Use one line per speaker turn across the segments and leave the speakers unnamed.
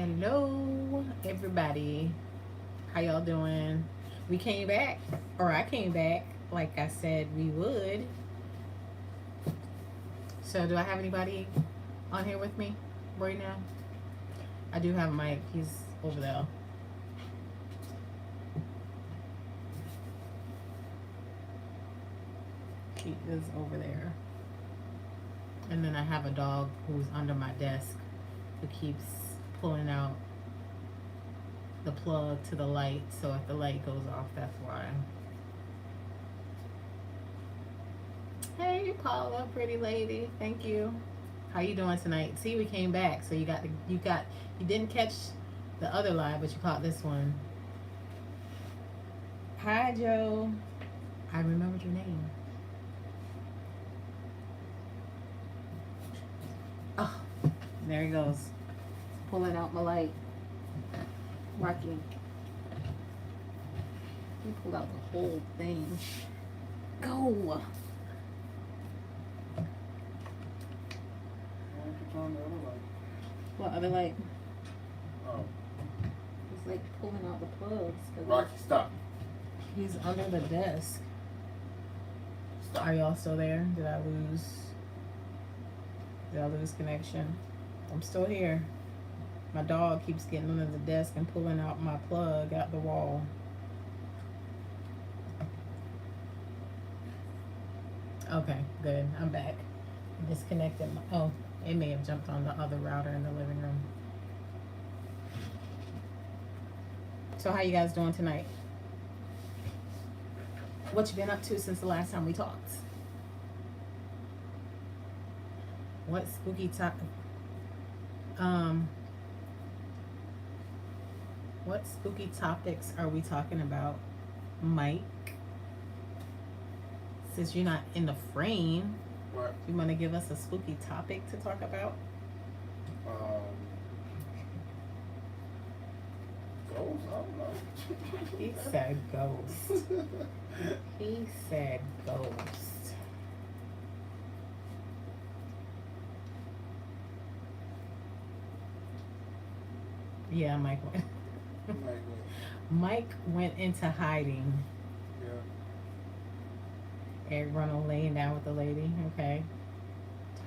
Hello, everybody. How y'all doing? We came back, or I came back, like I said we would. So, do I have anybody on here with me right now? I do have Mike. He's over there. He is over there. And then I have a dog who's under my desk who keeps pulling out the plug to the light. So, if the light goes off, that's why. Hey, Paula, pretty lady. Thank you. How you doing tonight? See, we came back, so you didn't catch the other live, but you caught this one. Hi, Joe. I remembered your name. Oh, there he goes, pulling out my light. Rocky, he pulled out the whole thing. Go. What other light?
Oh.
He's like pulling out the plugs.
Rocky, stop.
He's under the desk.
Stop.
Are y'all still there? Did I lose connection? I'm still here. My dog keeps getting under the desk and pulling out my plug out the wall. Okay, good. I'm back. I disconnected oh, it may have jumped on the other router in the living room. So how you guys doing tonight? What you been up to since the last time we talked? What spooky what spooky topics are we talking about, Mike? Since you're not in the frame,
What?
you want to give us a spooky topic to talk about?
Ghosts? I don't know.
He said ghost. He said ghost. Yeah, Mike went. Mike went into hiding.
Yeah.
Eric Ronald laying down with the lady. Okay.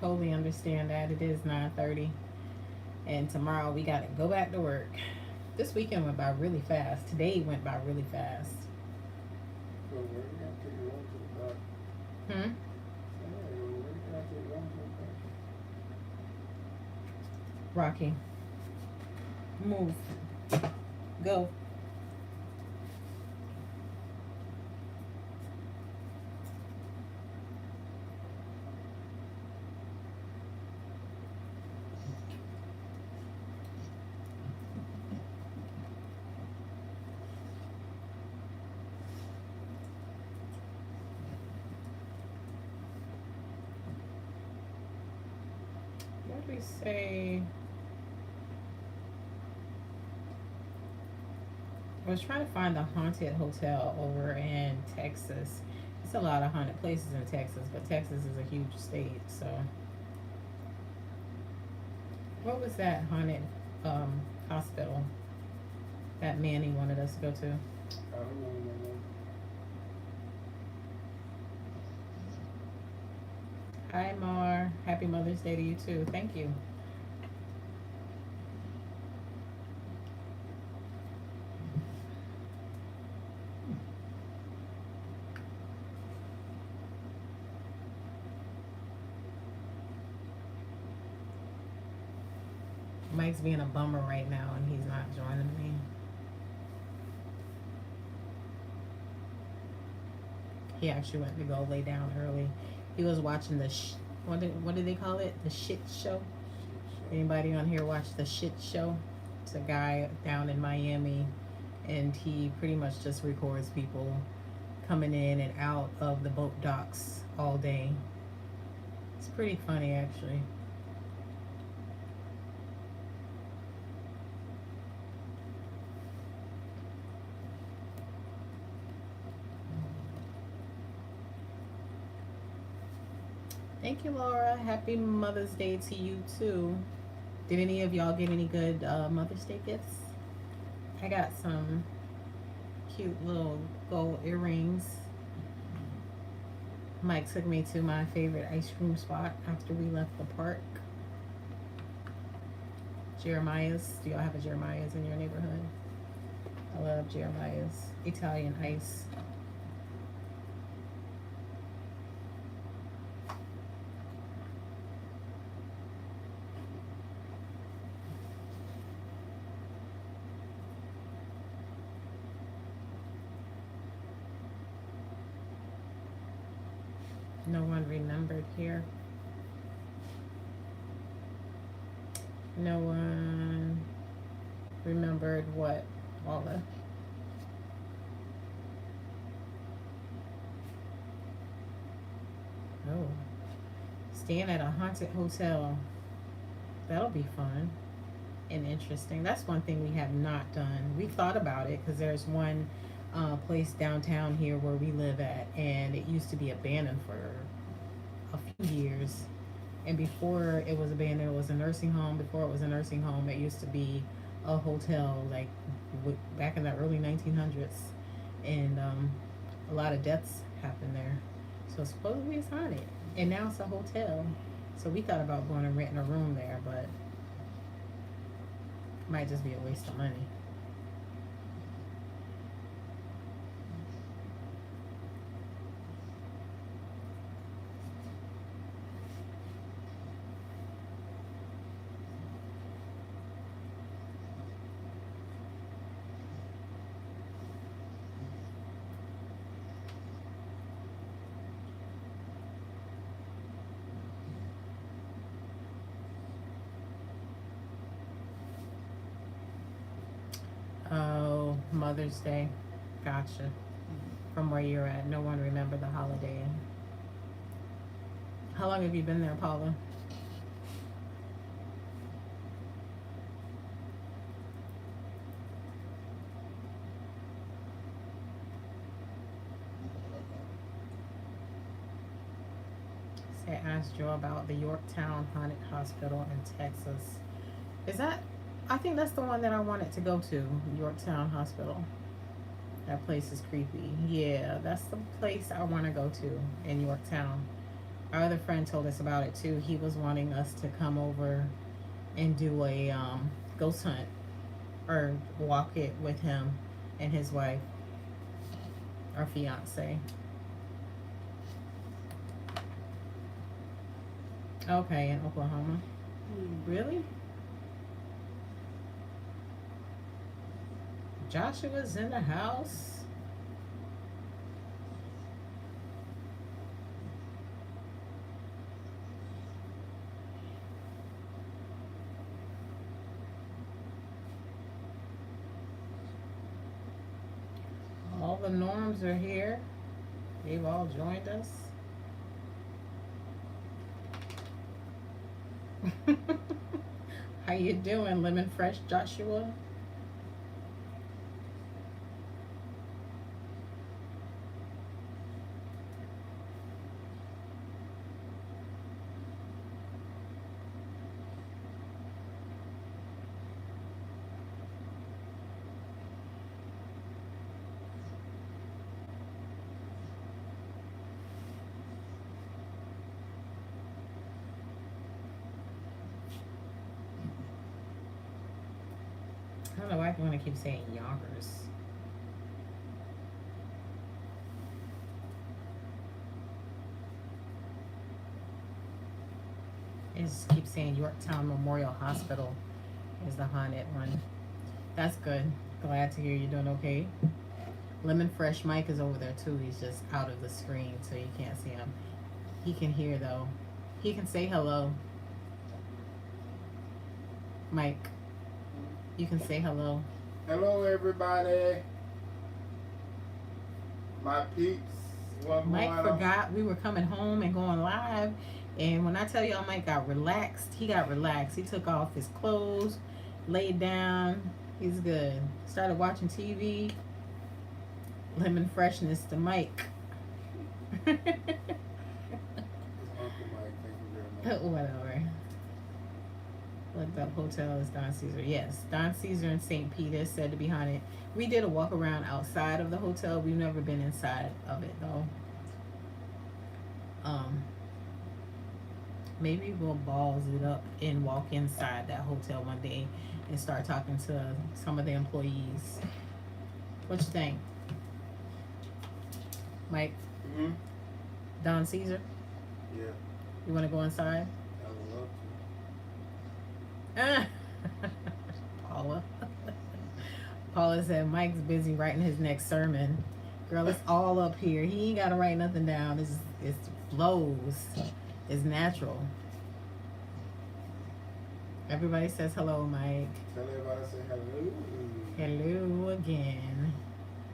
Totally understand that. It is 9:30. And tomorrow we gotta go back to work. This weekend went by really fast. Today went by really fast.
So where you gonna take your own to the back?
Hmm?
Yeah, where you gonna take your own to the back?
Rocky. Move. Go. What did we say? I was trying to find the haunted hotel over in Texas. It's a lot of haunted places in Texas, but Texas is a huge state, so. What was that haunted hospital that Manny wanted us to go to?
I don't know.
Hi, Mar. Happy Mother's Day to you, too. Thank you. Mike's being a bummer right now, and he's not joining me. He actually went to go lay down early. He was watching the what did they call it? The shit show. Anybody on here watch the shit show? It's a guy down in Miami, and he pretty much just records people coming in and out of the boat docks all day. It's pretty funny, actually. Thank you, Laura. Happy Mother's Day to you, too. Did any of y'all get any good Mother's Day gifts? I got some cute little gold earrings. Mike took me to my favorite ice cream spot after we left the park. Jeremiah's. Do y'all have a Jeremiah's in your neighborhood? I love Jeremiah's Italian ice. No one remembered here. No one remembered what, Paula? Oh, staying at a haunted hotel. That'll be fun and interesting. That's one thing we have not done. We thought about it because there's one place downtown here where we live at, and it used to be abandoned for a few years. And before it was abandoned, it was a nursing home. Before it was a nursing home, it used to be a hotel, like back in the early 1900s, and a lot of deaths happened there. So supposedly it's haunted, and now it's a hotel. So we thought about going and renting a room there, but it might just be a waste of money. Oh, Mother's Day. Gotcha. From where you're at, no one remember the holiday. How long have you been there, Paula? Say, asked Joe about the Yorktown Haunted Hospital in Texas. Is that? I think that's the one that I wanted to go to, Yorktown Hospital. That place is creepy. Yeah, that's the place I want to go to in Yorktown. Our other friend told us about it too. He was wanting us to come over and do a ghost hunt or walk it with him and his wife, our fiance. Okay, in Oklahoma. Really? Joshua's in the house. All the norms are here. They've all joined us. How you doing, Lemon Fresh Joshua? I don't know why I want to keep saying Yonkers. I just keep saying Yorktown Memorial Hospital is the haunted one. That's good. Glad to hear you're doing okay. Lemon Fresh Mike is over there too. He's just out of the screen, so you can't see him. He can hear though. He can say hello. Mike, you can say hello.
Hello, everybody. My peeps.
Mike forgot we were coming home and going live. And when I tell y'all Mike got relaxed, he got relaxed. He took off his clothes, laid down. He's good. Started watching TV. Lemon Freshness to Mike.
It's Uncle Mike. Thank you very much.
Whatever. Looked up hotel is Don Caesar. Yes, Don Caesar in St. Peter said to be haunted. We did a walk around outside of the hotel. We've never been inside of it though. Um, Maybe we'll balls it up and walk inside that hotel one day and start talking to some of the employees. What you think, Mike?
Hmm?
Don Caesar?
Yeah,
You want to go inside?
I would love
Paula. Paula said Mike's busy writing his next sermon. Girl, it's all up here. He ain't gotta write nothing down. It flows. It's natural. Everybody says hello, Mike.
to. Tell everybody I say hello.
Hello again.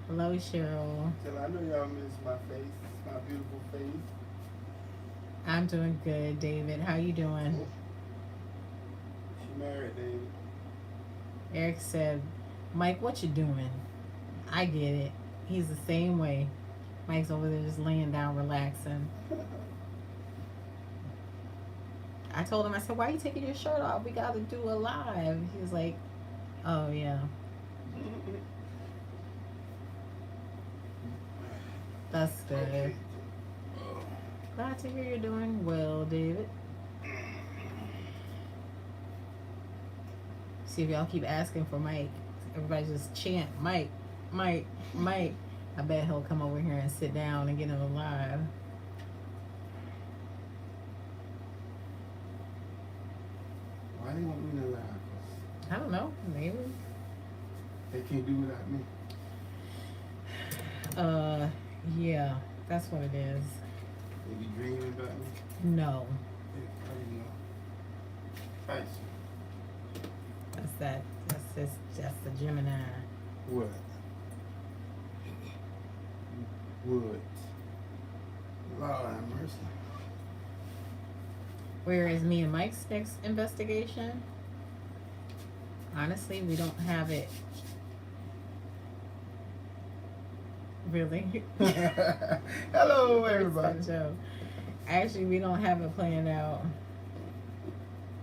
Hello, Cheryl.
Tell I know y'all miss my face, my beautiful face.
I'm doing good, David. How you doing?
She married, David.
Eric said, Mike, what you doing? I get it. He's the same way. Mike's over there just laying down, relaxing. I told him, I said, why are you taking your shirt off? We got to do a live. He was like, oh, yeah. That's good.
Okay.
Glad to hear you're doing well, David. See if y'all keep asking for Mike. Everybody just chant, Mike, Mike, Mike. I bet he'll come over here and sit down and get in a live.
Why they want me to lie?
I don't know. Maybe.
They can't do without me.
Yeah. That's what it is.
They be dreaming about me.
No.
How do you know? Thanks.
That's that. That's the Gemini.
What? What? Lord have mercy.
Where is me and Mike's next investigation? Honestly, we don't have it. Really?
Hello,
It's
everybody.
a joke. Actually, we don't have it planned out.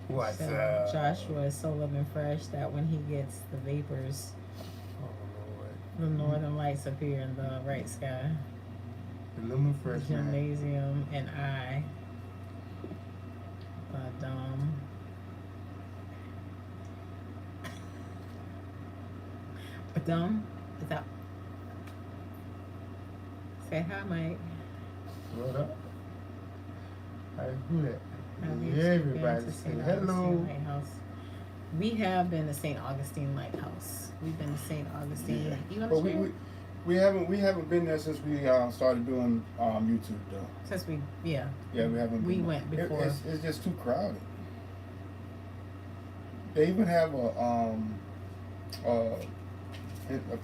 What's
So
up?
Joshua is so living fresh that when he gets the vapors,
Oh, Lord.
the northern lights appear in the right sky.
The lemon
The
fresh man.
gymnasium and I. Badum. Is that? Say hi, Mike.
What up? How who that?
Have you
Yeah,
been
everybody
to
say
St.
hello.
Augustine Lighthouse? We have been to St. Augustine Lighthouse. We've been to St. Augustine.
Yeah.
You want
But
to share?
we haven't been there since we started doing YouTube though.
Since we,
Yeah, we haven't.
We
been
went
there.
before.
It's just too crowded. They even have a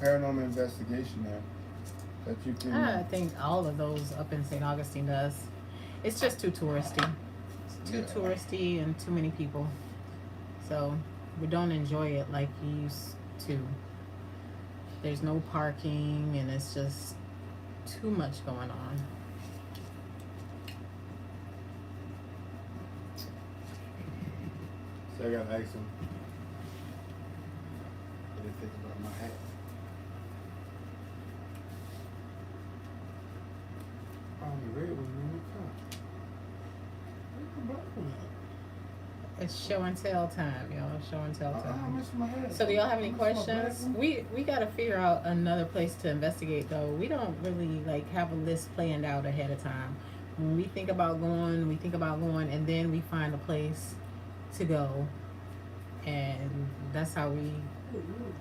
paranormal investigation there that you can.
I think all of those up in St. Augustine does. It's just too touristy. It's too
Yeah.
touristy and too many people. So we don't enjoy it like you used to. There's no parking and it's just too much going on.
So I gotta ask them what they think about my hat. Oh, the red one in the car. Where's the black one at?
It's show and tell time, y'all. Show and tell
I'm
time.
missing my hat.
So do y'all have any
I'm missing my black
questions?
one.
We got to figure out another place to investigate though. We don't really like have a list planned out ahead of time. When we think about going, and then we find a place to go, and that's how we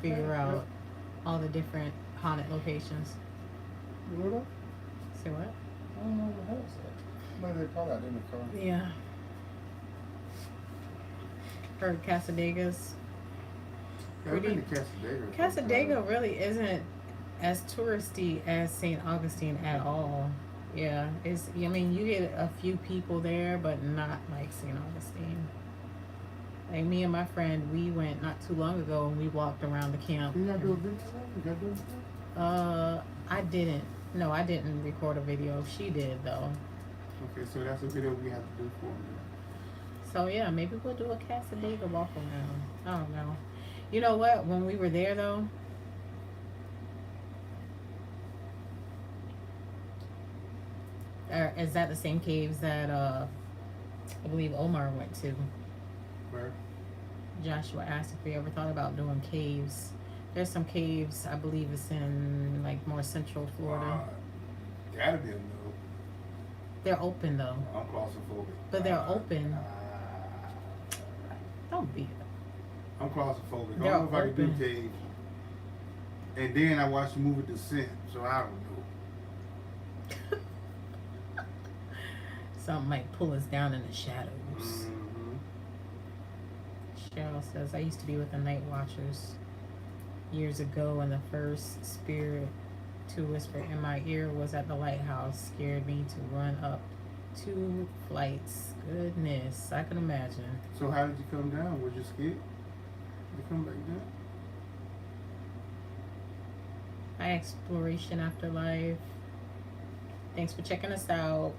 figure out all the different haunted locations.
You know that?
Say what?
I don't know what the hat's at. Maybe they call out in the car.
Yeah. Heard Casadega's.
Yeah, I've been to Casadega.
Casadega really isn't as touristy as St. Augustine at all. Yeah, it's. I mean, you get a few people there, but not like St. Augustine. Like me and my friend, we went not too long ago and we walked around the camp.
You gotta do a video? You gotta do a video?
I didn't. No, I didn't record a video. She did though.
Okay, so that's a video we have to do for you.
So yeah, maybe we'll do a Casadega walk around. I don't know. You know what? When we were there though, is that the same caves that I believe Omar went to?
Where?
Joshua asked if we ever thought about doing caves. There's some caves, I believe it's in like more central Florida.
Gotta be a no.
They're open though.
I'm claustrophobic.
But they're open. Don't be.
I'm claustrophobic. I
They're
don't know if I can do
open.
caves. And then I watched the movie Descent, so I don't know.
Something might pull us down in the shadows.
Mm-hmm.
Cheryl says, I used to be with the Night Watchers years ago, and the first spirit to whisper in my ear was at the lighthouse. Scared me to run up 2 flights. Goodness, I can imagine.
So how did you come down? Was you scared? Did you come back down?
Hi, Exploration Afterlife. Thanks for checking us out.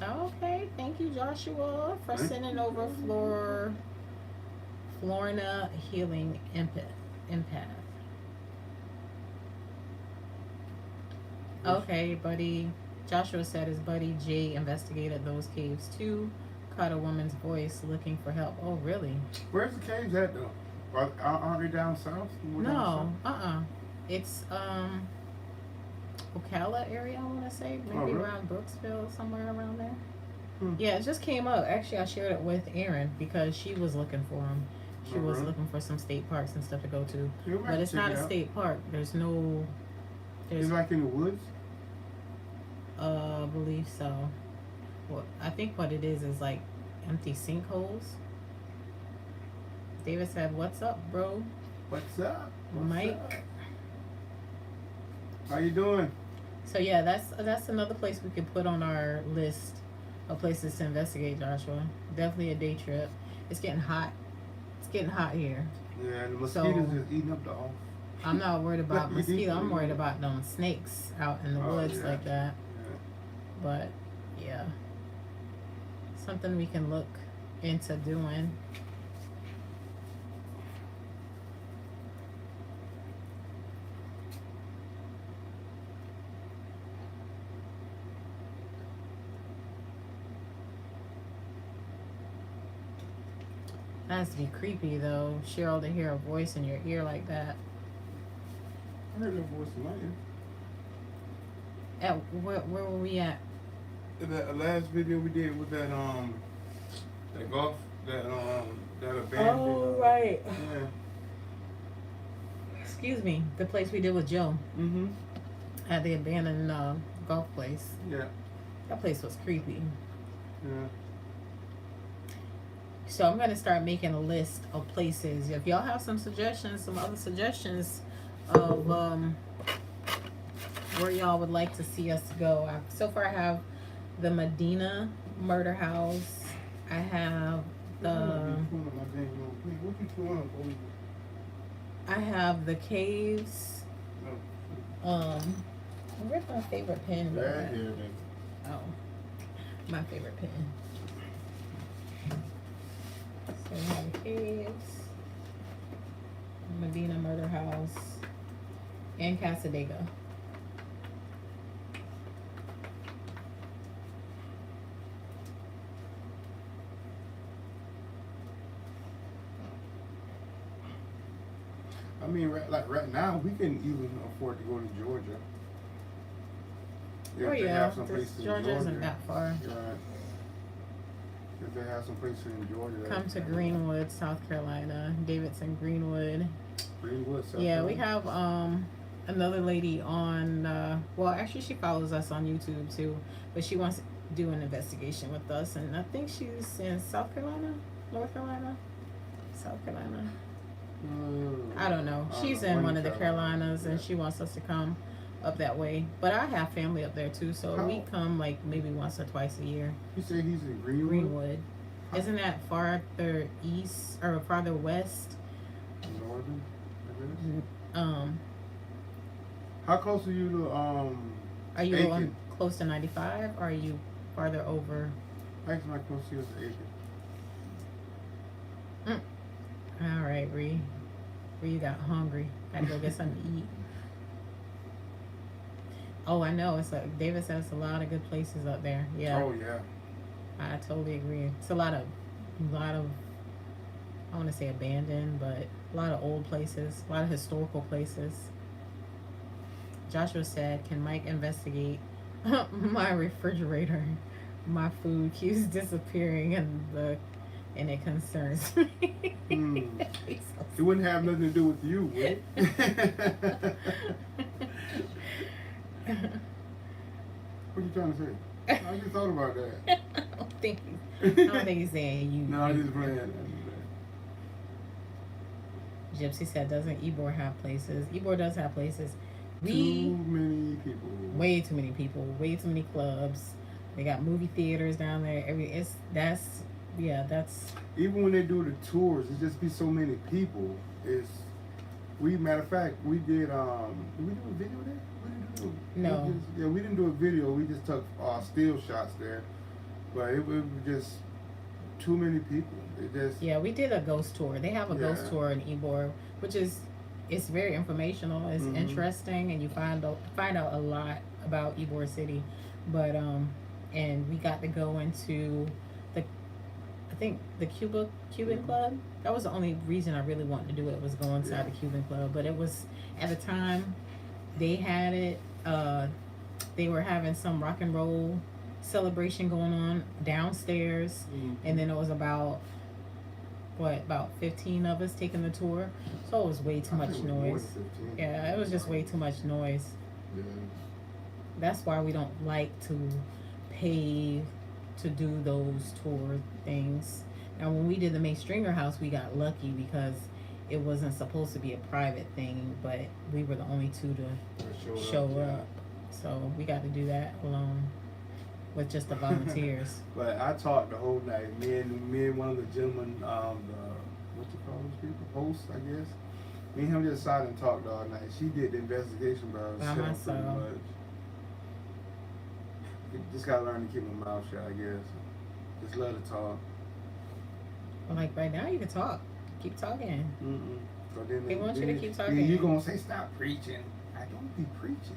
Okay, thank you, Joshua, for sending over Florina Healing Empath. Okay, buddy. Joshua said his buddy Jay investigated those caves too. Caught a woman's voice looking for help. Oh, really?
Where's the caves at though? Aren't they down south? More down
No, It's Ocala area, I want to say. Maybe
really?
around Brooksville, somewhere around there.
Hmm.
Yeah, it just came up. Actually, I shared it with Erin because she was looking for them. She was
really?
looking for some state parks and stuff to go to.
Yeah, we might
But it's
check
not
it
a
out.
state park. There's no.
It's like in the woods.
I believe so. Well, I think what it is like empty sinkholes. David said, "What's up, bro?"
What's up? What's
Mike.
up? How you doing?
So yeah, that's another place we could put on our list of places to investigate, Joshua. Definitely a day trip. It's getting hot. It's getting hot here.
Yeah, the mosquitoes
So-
is eating up the off.
I'm not worried about mosquitoes. I'm worried about them snakes out in the
Oh,
woods
yeah.
like that.
Yeah.
But yeah, something we can look into doing. That has to be creepy though, Cheryl, to hear a voice in your ear like that.
I heard that voice in my ear.
At where were we at?
That last video we did with that golf that abandoned.
Oh right.
Yeah.
Excuse me, the place we did with Joe
Mm-hmm.
at the abandoned golf place.
Yeah.
That place was creepy.
Yeah.
So I'm gonna start making a list of places. If y'all have some suggestions, some other suggestions of where y'all would like to see us go. So far, I have the Medina Murder House. I have the I have the caves. Where's my favorite pen?
Right here, then.
Oh, my favorite pen. So we have the caves, Medina Murder House, and Casadega.
I mean, right now, we can even afford to go to Georgia. If
Oh
they
yeah,
have some places in
Georgia isn't that far.
Right. If they have some places in Georgia.
Come to Greenwood, South Carolina. Davidson, Greenwood.
Greenwood, South
Yeah,
Carolina.
we have another lady on. Well, actually, she follows us on YouTube too, but she wants to do an investigation with us, and I think she's in South Carolina, North Carolina, South Carolina. I don't know. She's in one of the Carolinas, and she wants us to come up that way. But I have family up there too, so we come like maybe once or twice a year.
You say he's in Greenwood?
Greenwood. Isn't that farther east or farther west?
Northern, I guess.
Um,
How close are you to
are you
Aiken?
on close to 95, or are you farther over.
Actually, my close to is Aiken.
All right, Ree. Ree got hungry. Gotta go get something to eat. Oh, I know. David says a lot of good places up there. Yeah.
Oh yeah.
I totally agree. It's a lot of, I want to say abandoned, but a lot of old places, a lot of historical places. Joshua said, "Can Mike investigate my refrigerator? My food keeps disappearing, and it concerns me."
It wouldn't have nothing to do with you, would it? What you trying to say? I just thought about that.
I don't think he's saying you.
No, I'm just playing.
Gypsy said, "Doesn't Ybor have places?" Ybor does have places.
Too many people.
Way too many people. Way too many clubs. They got movie theaters down there. That's
Even when they do the tours, it just be so many people. Matter of fact, we did we do a video there?
No.
We didn't do a video. We just took still shots there, but it was just too many people.
We did a ghost tour. They have a ghost tour in Ybor, which it's very informational. It's interesting, and you find out a lot about Ybor City. But and we got to go into the Cuban Club. That was the only reason I really wanted to do it, was go inside the Cuban Club. But it was, at the time they had it, they were having some rock and roll celebration going on downstairs, and then it was about 15 of us taking the tour, so it was way too much noise. Yeah, it was just way too much noise.
Yeah.
That's why we don't like to pay to do those tour things. Now, when we did the May Stringer House, we got lucky because it wasn't supposed to be a private thing, but we were the only two to show up. So we got to do that alone with just the volunteers.
But I talked the whole night. Me and one of the gentlemen, what you call those people? Hosts, I guess. Me and him just sat and talked all night. She did the investigation by herself pretty much. Just gotta learn to keep my mouth shut, I guess. Just let her talk.
Well, like right now, you can talk. Keep talking. They want you to keep talking.
Then you gonna say, "Stop preaching." I don't be preaching.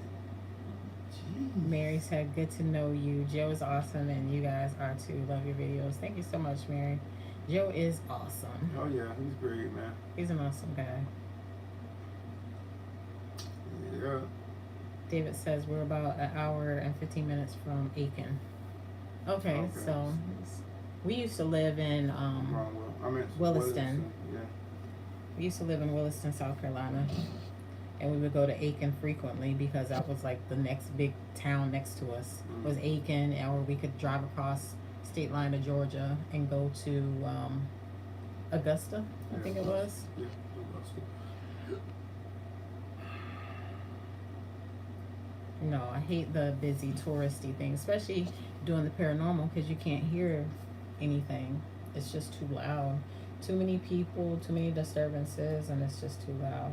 Jeez.
Mary said, "Good to know you. Joe is awesome, and you guys are too. Love your videos." Thank you so much, Mary. Joe is awesome.
Oh yeah, he's great, man.
He's an awesome guy.
Yeah.
David says we're about an hour and 15 minutes from Aiken. Okay. So we used to live in Williston.
Yeah.
We used to live in Williston, South Carolina, and we would go to Aiken frequently because that was like the next big town next to us was Aiken, or we could drive across state line to Georgia and go to Augusta, I think it was.
Yeah, Augusta.
No, I hate the busy touristy thing, especially doing the paranormal, because you can't hear anything. It's just too loud. Too many people, too many disturbances, and it's just too loud.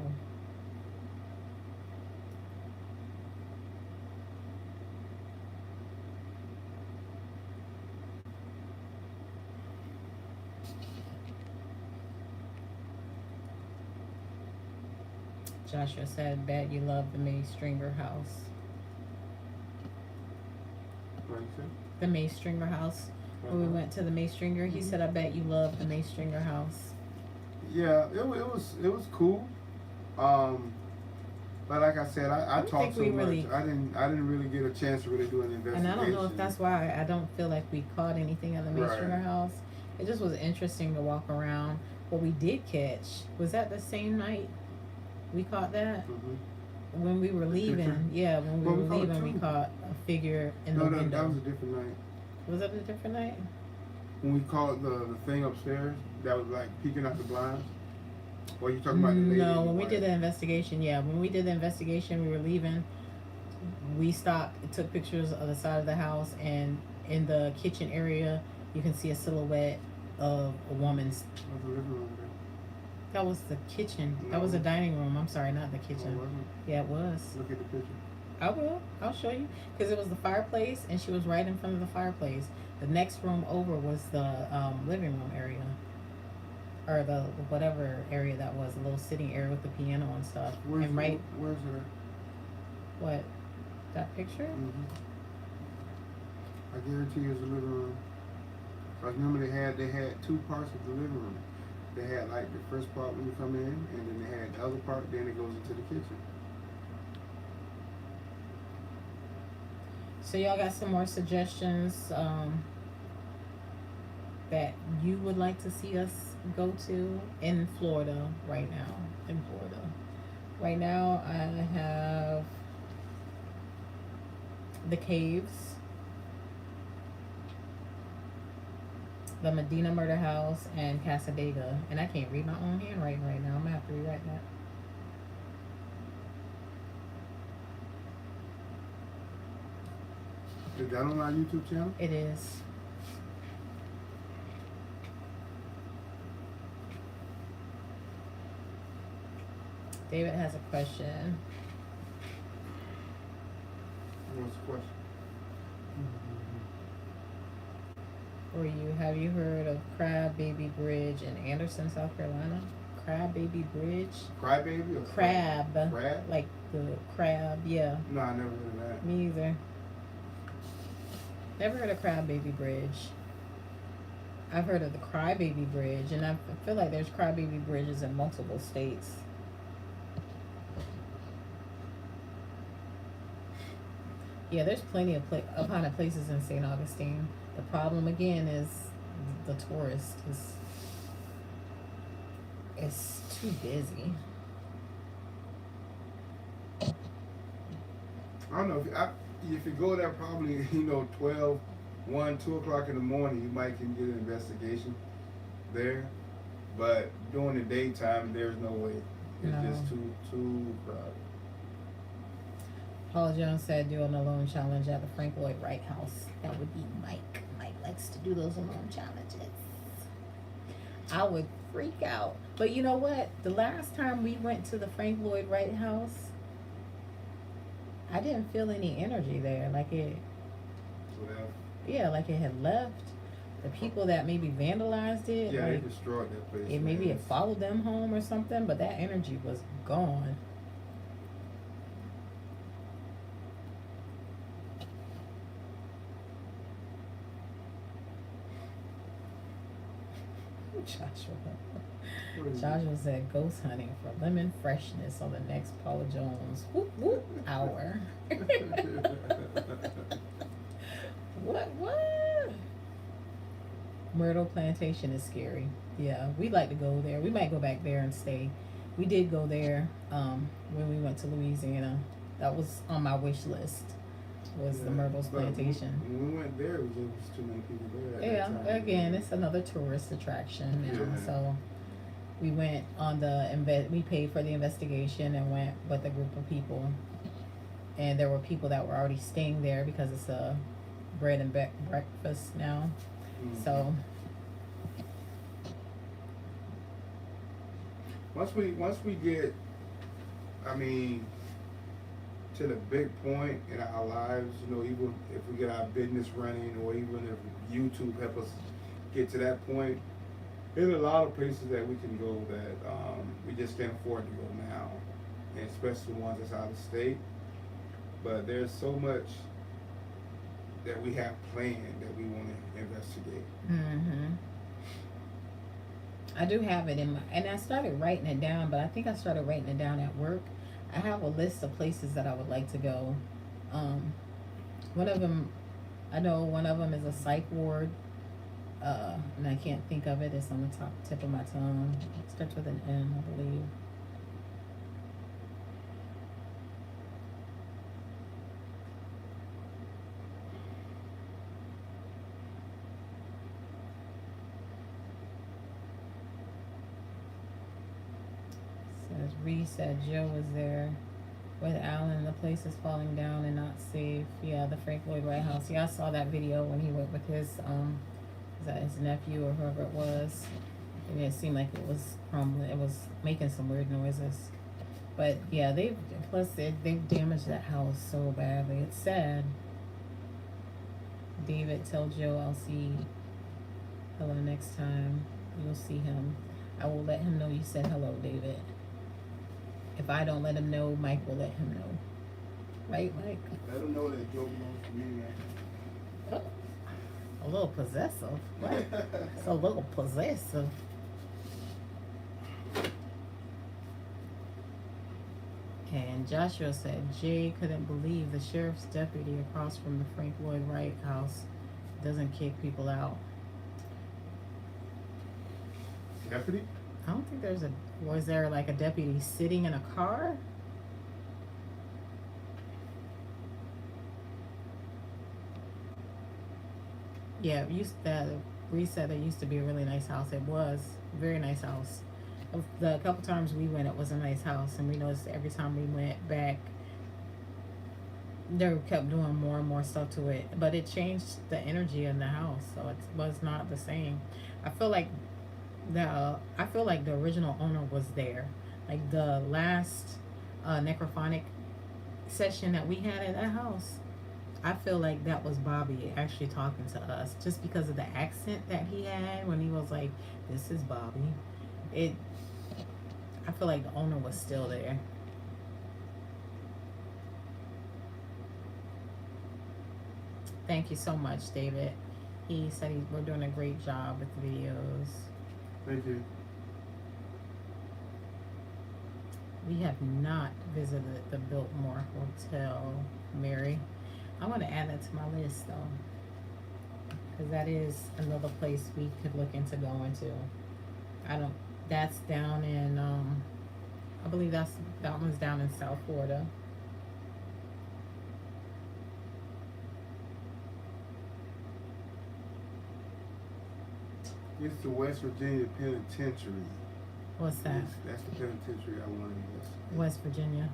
Joshua said, "Bet you love the May Stringer house."
What you said?
The May Stringer house. When we went to the May Stringer, he said, "I bet you love the May Stringer house."
Yeah, it was cool. But like I said, I talked so much. I didn't really get a chance to really do an investigation.
And I don't know if that's why I don't feel like we caught anything at the May Stringer house. It just was interesting to walk around. What we did catch, was that the same night we caught that? When we were leaving, when we were leaving, we caught a figure in the window.
That was a different night.
Was that a different night?
When we caught the thing upstairs that was like peeking out the blinds. Or you talking about the lady?
No, when we did the investigation, when we did the investigation, we were leaving. We stopped, took pictures of the side of the house, and in the kitchen area, you can see a silhouette of a woman's. That was the kitchen. No. That was the dining room. I'm sorry, not the kitchen.
Oh, wasn't it?
Yeah, it was.
Look at the picture.
I will. I'll show you. Because it was the fireplace, and she was right in front of the fireplace. The next room over was the living room area, or the whatever area that was, a little sitting area with the piano and stuff.
Where's
and right,
where's her?
what, that picture?
Mm-hmm. I guarantee you it's the living room. I remember they had two parts of the living room. They had like the first part when you come in, and then they had the other part. Then it goes into the kitchen.
So y'all got some more suggestions that you would like to see us go to in Florida right now. In Florida, right now I have the caves, the Medina Murder House, and Casadega. And I can't read my own handwriting right now. I'm gonna have to rewrite that.
Is that on our YouTube channel?
It is. David has a question.
What's the question?
For you, have you heard of Crab Baby Bridge in Anderson, South Carolina? Crab Baby Bridge?
Crybaby or
Crab.
Crab?
Like the crab, yeah.
No, I never heard of that.
Me either. Never heard of Crab Baby Bridge. I've heard of the Crybaby Bridge, and I feel like there's Crybaby Bridges in multiple states. Yeah, there's plenty of kind of places in St. Augustine. The problem again is the tourist is too busy.
I don't know. If you go there probably, 12, 1, 2 o'clock in the morning, you might can get an investigation there. But during the daytime, there's no way. It's just too crowded.
Paul Jones said do an alone challenge at the Frank Lloyd Wright House. That would be Mike. Mike likes to do those alone challenges. I would freak out. But you know what? The last time we went to the Frank Lloyd Wright House, I didn't feel any energy there. Like it, yeah, like it had left. The people that maybe vandalized it,
yeah,
like,
they destroyed that place.
maybe it followed them home or something, but that energy was gone. Joshua said ghost hunting for lemon freshness on the next Paula Jones hour. What? Myrtle Plantation is scary. Yeah, we'd like to go there. We might go back there and stay. We did go there when we went to Louisiana. That was on my wish list. Was the Myrtle's Plantation.
When we went there, it was too many people there.
Yeah, again, it's another tourist attraction now.
Yeah.
So we went on we paid for the investigation and went with a group of people. And there were people that were already staying there because it's a bread and breakfast now.
Mm-hmm.
So
once we get, to the big point in our lives, even if we get our business running, or even if YouTube help us get to that point, there's a lot of places that we can go that we just can't afford to go now, and especially the ones that's out of state. But there's so much that we have planned that we want to investigate.
mm-hmm. I do have it and I started writing it down, but I think I started writing it down at work. I have a list of places that I would like to go. One of them, I know one of them is a psych ward, and I can't think of it. It's on the tip of my tongue. It starts with an M, I believe. Says Reed said Joe was there with Alan. The place is falling down and not safe. Yeah, the Frank Lloyd Wright House. Yeah, I saw that video when he went with his is that his nephew or whoever it was. And it seemed like it was crumbling. It was making some weird noises. But yeah, they've damaged that house so badly. It's sad. David, tell Joe I'll see hello next time you'll see him. I will let him know you said hello, David. If I don't let him know, Mike will let him know. Right, Mike?
Let them know that Joe belongs to me, man.
Oh, a little possessive. What? It's a little possessive. And Joshua said Jay couldn't believe the sheriff's deputy across from the Frank Lloyd Wright house doesn't kick people out.
Deputy?
I don't think was there like a deputy sitting in a car? Yeah, reset it used to be a really nice house. It was a very nice house. The couple times we went, it was a nice house, and we noticed every time we went back, they kept doing more and more stuff to it. But it changed the energy in the house, so it was not the same. I feel like the original owner was there. Like the last necrophonic session that we had at that house, I feel like that was Bobby actually talking to us, just because of the accent that he had when he was like, "This is Bobby." I feel like the owner was still there. Thank you so much, David. He said we're doing a great job with the videos.
Thank you.
We have not visited the Biltmore Hotel, Mary. I want to add that to my list though, because that is another place we could look into going to. That's down in I believe that one's down in South Florida.
It's the West Virginia Penitentiary.
What's that?
That's the penitentiary I wanted to guess.
West Virginia.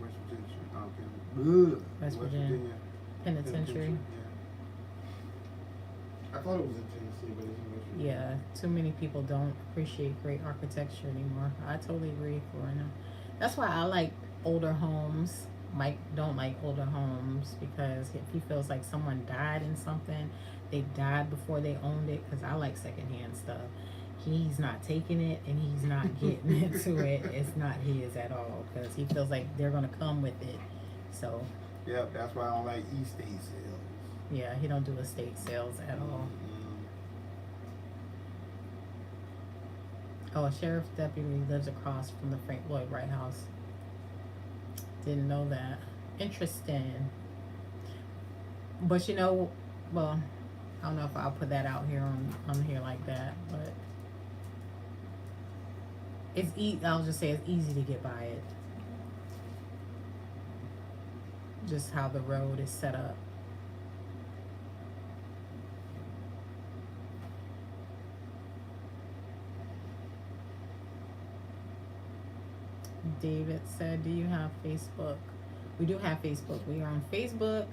West Virginia. Okay.
West Virginia Penitentiary.
Yeah. I thought it was in Tennessee, but it's in West Virginia.
Yeah, too many people don't appreciate great architecture anymore. I totally agree, Florina. That's why I like older homes. Mike don't like older homes because if he feels like someone died in something, they died before they owned it. Because I like secondhand stuff. He's not taking it and he's not getting into it. It's not his at all because he feels like they're gonna come with it. So.
Yeah, that's why I don't like estate sales.
Yeah, he don't do estate sales at all. Oh, a sheriff's deputy lives across from the Frank Lloyd Wright house. Didn't know that. Interesting. But well, I don't know if I'll put that out here on here like that, but I'll just say it's easy to get by it. Just how the road is set up. David said, do you have Facebook? We do have Facebook. We are on Facebook.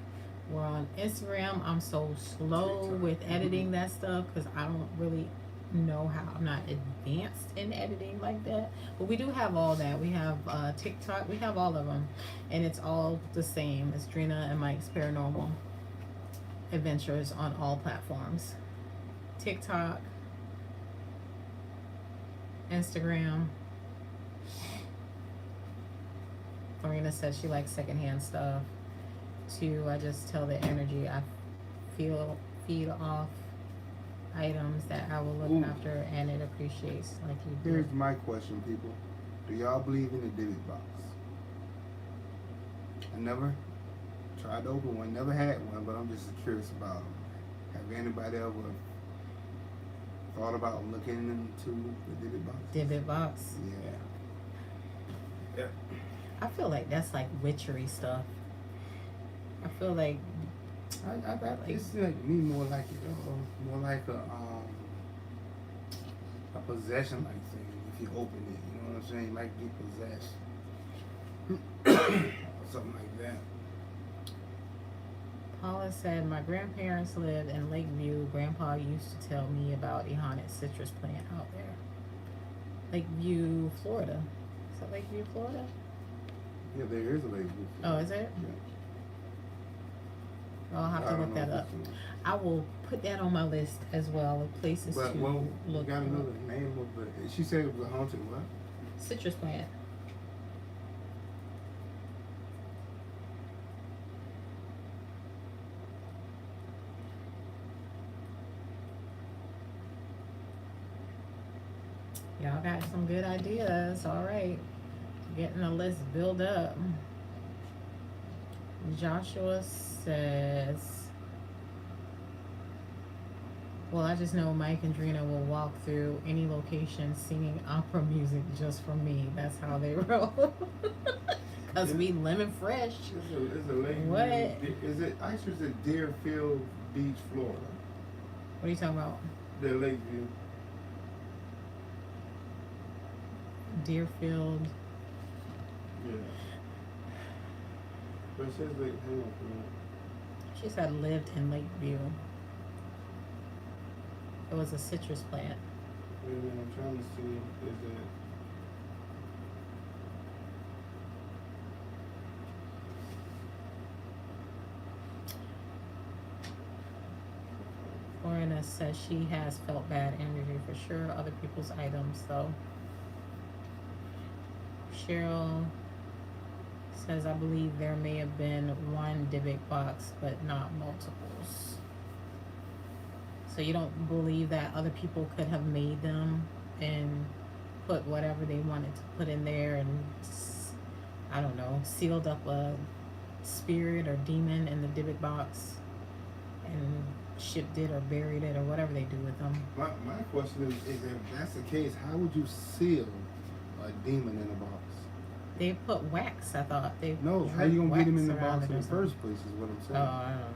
We're on Instagram. I'm so slow with editing that stuff because I don't really know how. I'm not advanced in editing like that. But we do have all that. We have TikTok. We have all of them. And it's all the same. It's Drena and Mike's Paranormal Adventures on all platforms. TikTok, Instagram. Lorena said she likes secondhand stuff. 2, I just tell the energy I feed off items that I will look after and it appreciates like you do.
Here's my question, people. Do y'all believe in the divot box? I never tried to open one, never had one, but I'm just curious about them. Have anybody ever thought about looking into the divot box?
Divot box?
Yeah.
I feel like that's like witchery stuff. I feel like
it's like me more like a possession like thing. If you open it, you know what I'm saying? You might get possessed. Something like that.
Paula said, my grandparents lived in Lakeview. Grandpa used to tell me about a haunted citrus plant out there. Lakeview, Florida. Is that Lakeview, Florida?
Yeah, there is a Lakeview.
Oh, is it?
Yeah.
Well, I'll have
I
to
don't
look
know
that
if
up.
it's
I will put that on my list as well of places
But
to
well, you
look
got
up.
another name of the. She said it was a haunted what?
Citrus plant. Y'all got some good ideas. All right. Getting the list built up. Joshua says, well, I just know Mike and Drena will walk through any location singing opera music just for me. That's how they roll. Because we lemon fresh.
It's a Lakeview.
What?
Is it actually is it Deerfield Beach, Florida?
What are you talking about?
The Lakeview.
Deerfield.
Yeah. But it says Lake. Hang on for a minute.
She said lived in Lakeview. It was a citrus plant.
Wait a minute, I'm trying to see. Is it?
Lorena says she has felt bad energy for sure. Other people's items, though. Cheryl says, I believe there may have been one Dybbuk box, but not multiples. So you don't believe that other people could have made them and put whatever they wanted to put in there and, I don't know, sealed up a spirit or demon in the Dybbuk box and shipped it or buried it or whatever they do with them.
My question is if that's the case, how would you seal a demon in a box?
They put wax, I thought.
No, how you gonna get him in the
wax around
box
it
in
or
the
something.
first place is what I'm
Oh,
saying.
I don't know.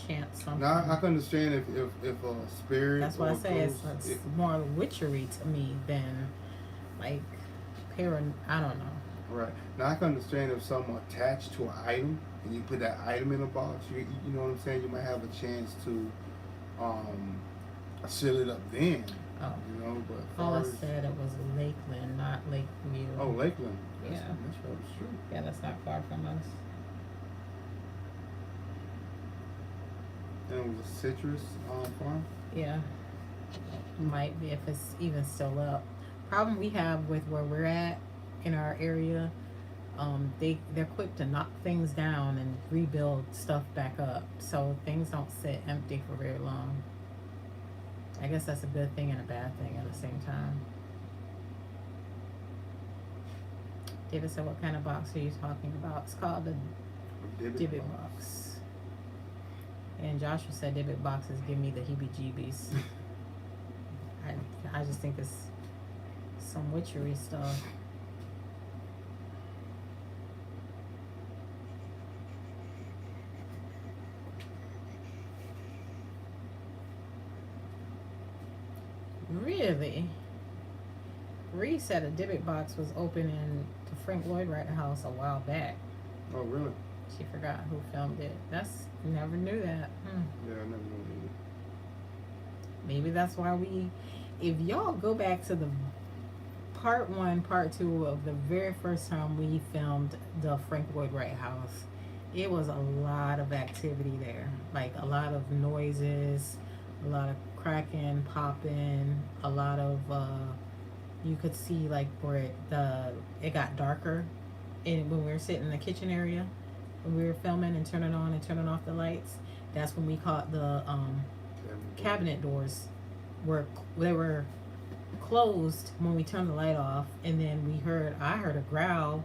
Chant something.
Now I can understand if a spirit.
That's why
or
I
a
say it's
ghost,
more witchery to me than like I don't know.
right. Now I can understand if something attached to an item and you put that item in a box, you know what I'm saying? You might have a chance to seal it up then.
Oh.
You know, but
Paula said it was Lakeland, not Lakeview.
Oh, Lakeland.
Yeah.
That's probably true.
Yeah, that's not far from us.
And it was a citrus farm.
Yeah. Might be if it's even still up. Problem we have with where we're at in our area, they're quick to knock things down and rebuild stuff back up. So things don't sit empty for very long. I guess that's a good thing and a bad thing at the same time. David said, what kind of box are you talking about? It's called the Dybbuk box. And Joshua said Dybbuk boxes give me the heebie-jeebies. I just think it's some witchery stuff. Really? Ree said a Dybbuk box was open in the Frank Lloyd Wright house a while back.
Oh, really?
She forgot who filmed it. Never knew that.
Yeah, I never knew that.
Maybe that's why if y'all go back to the part 1, part 2 of the very first time we filmed the Frank Lloyd Wright house, it was a lot of activity there. Like a lot of noises, a lot of cracking, popping, a lot of you could see like where it got darker and when we were sitting in the kitchen area when we were filming and turning on and turning off the lights, that's when we caught the cabinet doors were closed when we turned the light off, and then I heard a growl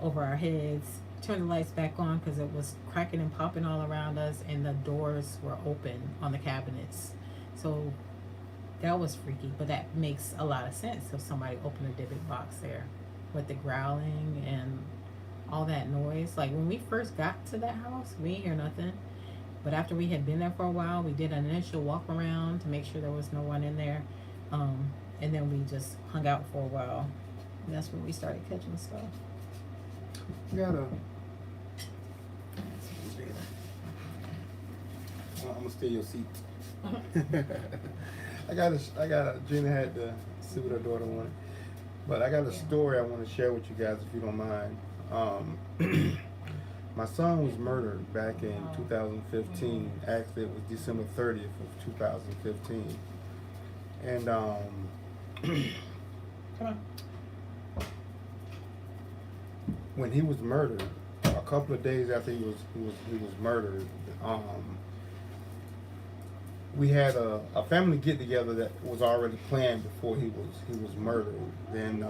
over our heads. Turned the lights back on because it was cracking and popping all around us, and the doors were open on the cabinets. So that was freaky, but that makes a lot of sense if somebody opened a Dybbuk box there with the growling and all that noise. Like when we first got to that house, we didn't hear nothing. But after we had been there for a while, we did an initial walk around to make sure there was no one in there. And then we just hung out for a while. And that's when we started catching stuff.
You gotta. I'm gonna steal your seat. I gotta. Gina had to see what her daughter wanted. But I got a
Yeah.
story I want to share with you guys if you don't mind. My son was murdered back in 2015. Actually, it was December 30th of 2015. And
Come on.
when he was murdered, a couple of days after he was murdered, we had a family get together that was already planned before he was murdered. Then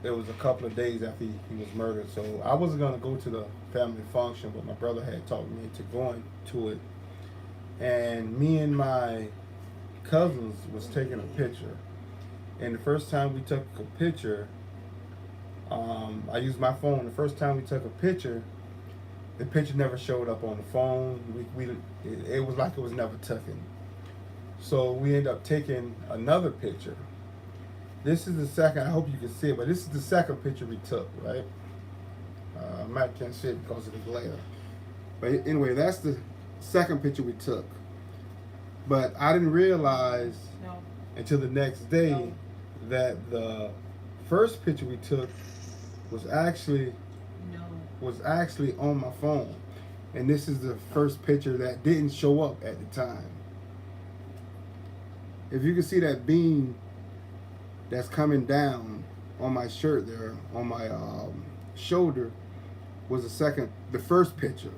it was a couple of days after he was murdered, so I wasn't gonna go to the family function, but my brother had talked me into going to it. And me and my cousins was taking a picture, and the first time we took a picture, I used my phone. The first time we took a picture, the picture never showed up on the phone. It was like it was never taken. So we ended up taking another picture. This is the second. I hope you can see it, but this is the second picture we took. Right? Matt can't see it because of the glare. But anyway, that's the second picture we took. But I didn't realize until the next day that the first picture we took was actually on my phone, and this is the first picture that didn't show up at the time. If you can see that beam that's coming down on my shirt there, on my shoulder, was the first picture.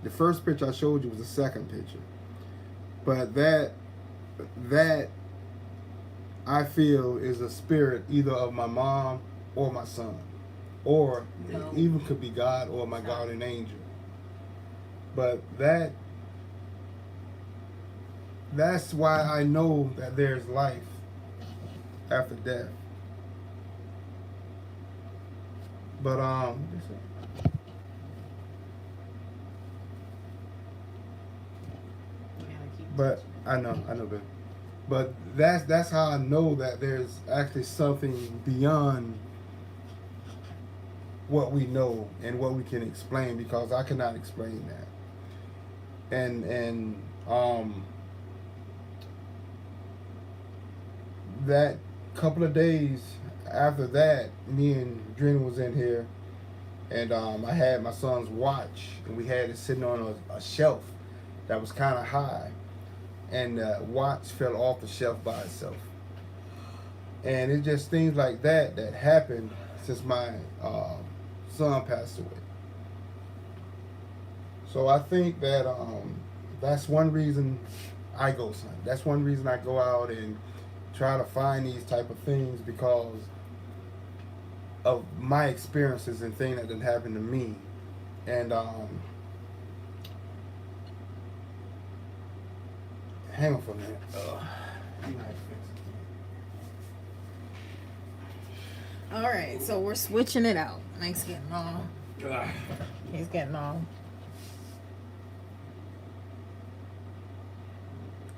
The first picture I showed you was the second picture. But that I feel is a spirit either of my mom or my son. Or it even could be God or my guardian angel. But that's why I know that there's life after death. But I know that. But that's how I know that there's actually something beyond what we know and what we can explain, because I cannot explain that. And that couple of days after that, me and Drena was in here, and I had my son's watch, and we had it sitting on a shelf that was kind of high, and the watch fell off the shelf by itself. And it's just things like that happened since my son passed away. So I think that that's one reason I go hunting. That's one reason I go out and try to find these type of things, because of my experiences and things that didn't happen to me. And hang on for a minute.
All right, so we're switching it out. Mike's getting all. He's getting all.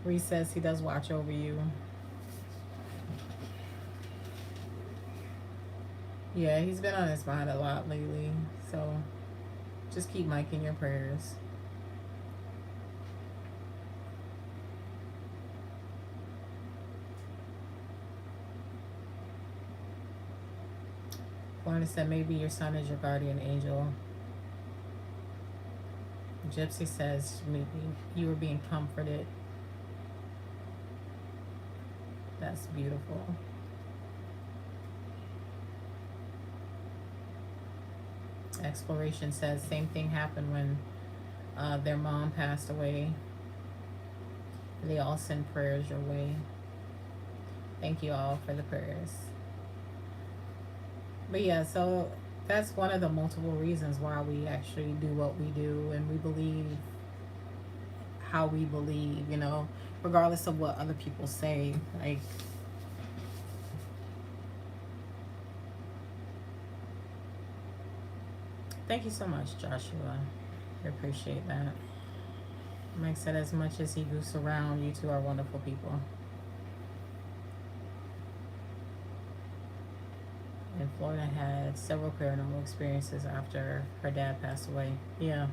Reese says he does watch over you. Yeah, he's been on his mind a lot lately. So just keep Mike in your prayers. Lorna said maybe your son is your guardian angel. Gypsy says maybe you were being comforted. That's beautiful. Exploration says same thing happened when their mom passed away. They all send prayers your way. Thank you all for the prayers. But yeah, so that's one of the multiple reasons why we actually do what we do, and we believe how we believe, you know, regardless of what other people say. Like, thank you so much, Joshua. I appreciate that. Mike said, as much as he goose around, you two are wonderful people. And Florida had several paranormal experiences after her dad passed away. Yeah.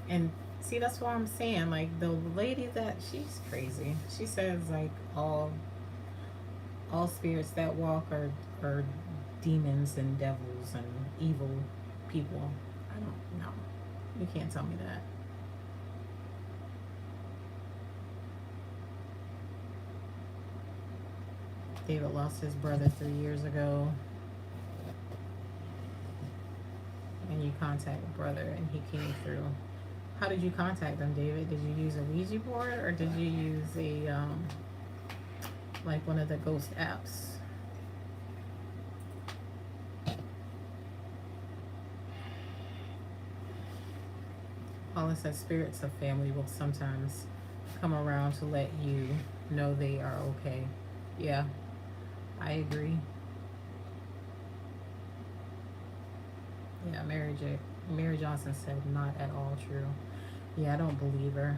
And see, that's what I'm saying. Like, the lady that, she's crazy. She says, like, all all spirits that walk are demons and devils and evil people. I don't know. You can't tell me that. David lost his brother 3 years ago, and you contacted brother, and he came through. How did you contact them, David? Did you use a Ouija board or did you use a like one of the ghost apps? Paula says spirits of family will sometimes come around to let you know they are okay. Yeah, I agree. Yeah, Mary Johnson said not at all true. Yeah, I don't believe her.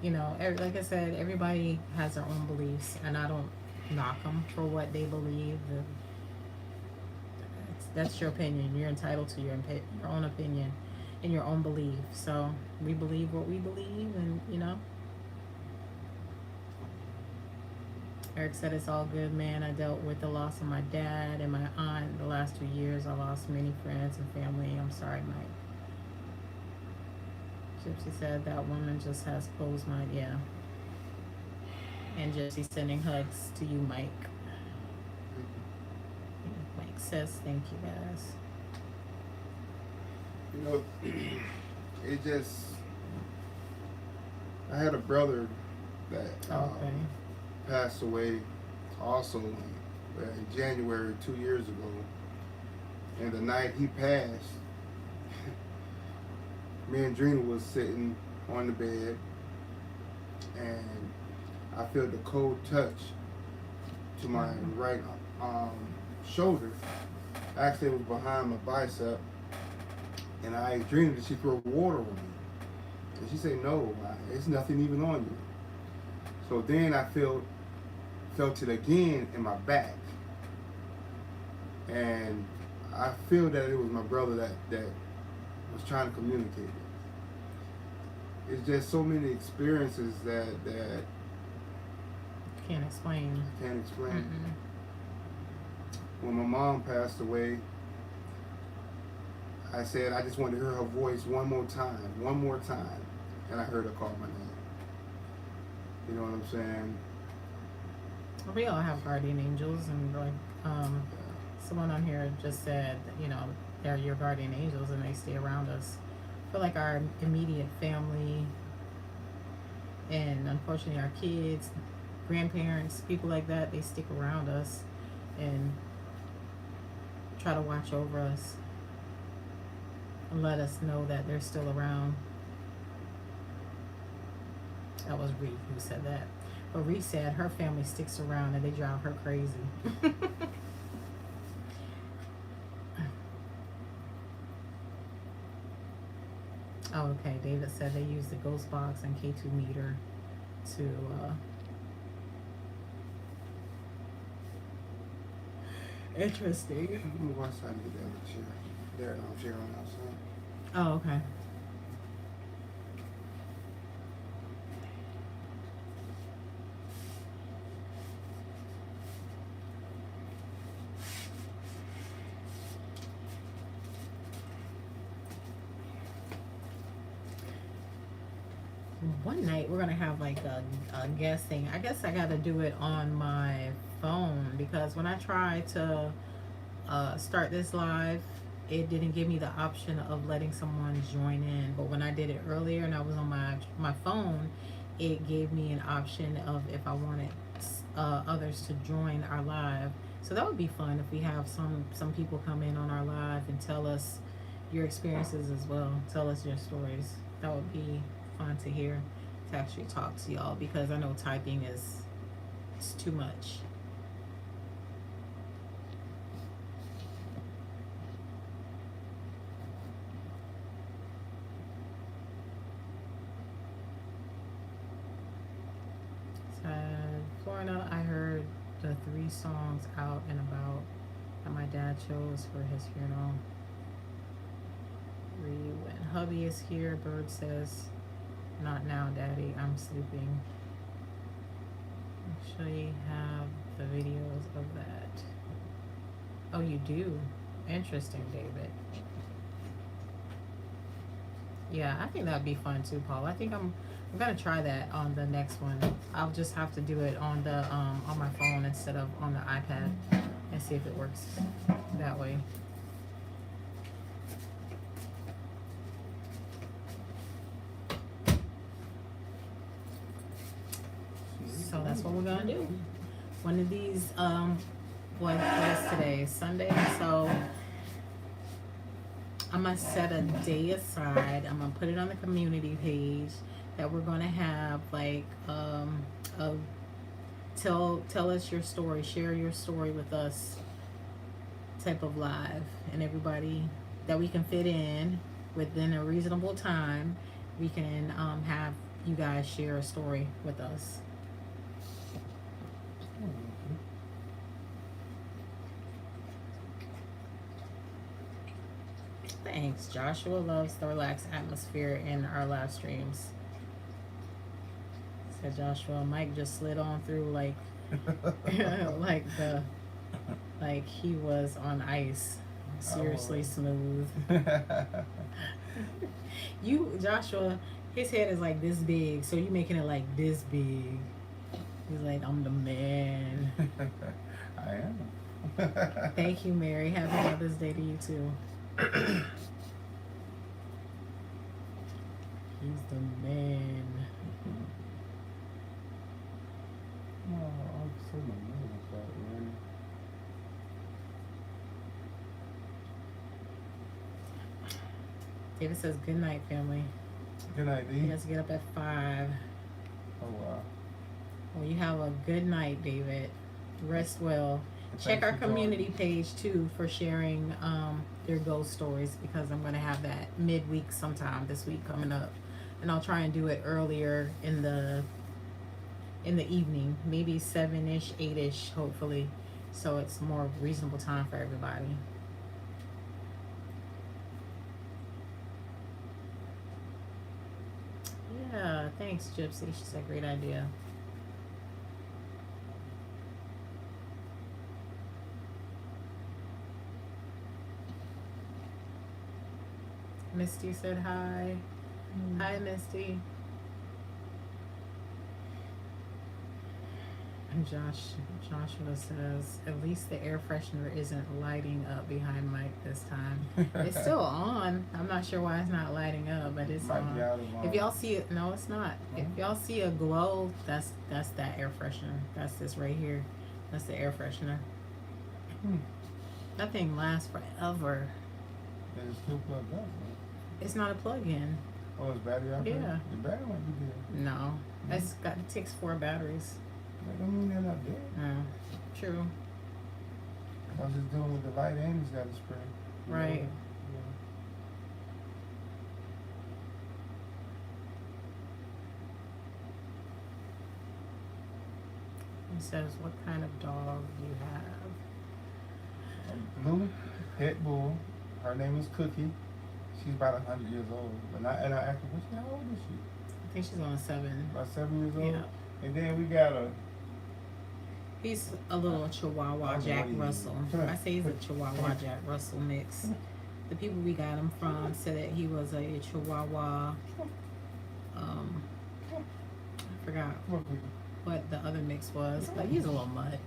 Like I said, everybody has their own beliefs, and I don't knock them for what they believe. That's your opinion. You're entitled to your own opinion and your own belief. So we believe what we believe, and Eric said it's all good, man. I dealt with the loss of my dad and my aunt the last 2 years. I lost many friends and family. I'm sorry, Mike. Gypsy said that woman just has closed mind. Yeah. And Gypsy sending hugs to you, Mike. Mike says thank you, guys.
It just, I had a brother that passed away also in January 2 years ago. And the night he passed, me and Drena was sitting on the bed, and I felt the cold touch to my right shoulder. Actually, it was behind my bicep, and I asked Drena, did she throw water on me? And she said, no, it's nothing even on you. So then I felt it again in my back, and I feel that it was my brother that was trying to communicate. It's just so many experiences that
can't explain.
Can't explain. Mm-mm. When my mom passed away, I said I just wanted to hear her voice one more time, and I heard her call my name. You know what I'm saying?
We all have guardian angels, and someone on here just said, they're your guardian angels and they stay around us. I feel like our immediate family, and unfortunately our kids, grandparents, people like that, they stick around us and try to watch over us and let us know that they're still around. That was Reed who said that. But Reed said her family sticks around and they drive her crazy. Oh, okay. David said they use the ghost box and K2 meter to interesting.
I'm gonna go outside and get the other chair. There, no chair on outside.
Oh, okay. One night we're gonna have like a guest thing. I guess I gotta do it on my phone because when I tried to start this live, it didn't give me the option of letting someone join in. But when I did it earlier and I was on my phone, it gave me an option of if I wanted others to join our live. So that would be fun if we have some people come in on our live and tell us your experiences as well. Tell us your stories. That would be fun to hear, to actually talk to y'all, because I know typing it's too much. Florida, I heard the 3 songs out and about that my dad chose for his funeral. When hubby is here, Bird says, not now, Daddy, I'm sleeping. Actually have the videos of that. Oh, you do? Interesting, David. Yeah, I think that'd be fun too, Paul. I think I'm gonna try that on the next one. I'll just have to do it on the on my phone instead of on the iPad and see if it works that way. So that's what we're gonna do. One of these what is today? Sunday. So I'm gonna set a day aside. I'm gonna put it on the community page that we're gonna have like a tell us your story, share your story with us type of live, and everybody that we can fit in within a reasonable time, we can have you guys share a story with us. Thanks. Joshua loves the relaxed atmosphere in our live streams. Said Joshua. Mike just slid on through like like he was on ice. Seriously smooth. You, Joshua, his head is like this big, so you making it like this big. He's like, I'm the man.
I am.
Thank you, Mary. Happy Mother's Day to you too. He's the man.
Oh, I'm so amazed at that, man.
David says, good night, family.
Good night, D.
He has to get up at 5.
Oh, wow.
Well, you have a good night, David. Rest well. Check our community page, too, for sharing your ghost stories, because I'm going to have that midweek sometime this week coming up. And I'll try and do it earlier in the evening, maybe 7-ish, 8-ish, hopefully. So it's more reasonable time for everybody. Yeah, thanks, Gypsy. She's a great idea. Misty said hi. Hi, Misty. And Joshua says, at least the air freshener isn't lighting up behind Mike this time. It's still on. I'm not sure why it's not lighting up, but it's on. If y'all see it, no, it's not. If y'all see a glow, that's that air freshener. That's this right here. That's the air freshener. That thing lasts forever.
It's still plugged up, right?
It's not a plug-in.
Oh, it's battery operated?
Yeah.
The battery might be dead.
No. It takes 4 batteries.
That don't mean they're not dead.
True.
I was just dealing with the light and it's got a spray.
Right. He says, what kind of dog do you have?
Blue pit bull. Her name is Cookie. She's about 100 years old. And I asked her, how old is she?
I think she's on 7.
About 7 years old?
Yeah.
And then we got a...
He's a little Chihuahua Jack Russell. I say he's a Chihuahua Jack Russell mix. The people we got him from said that he was a Chihuahua. I forgot what the other mix was, but he's a little mutt.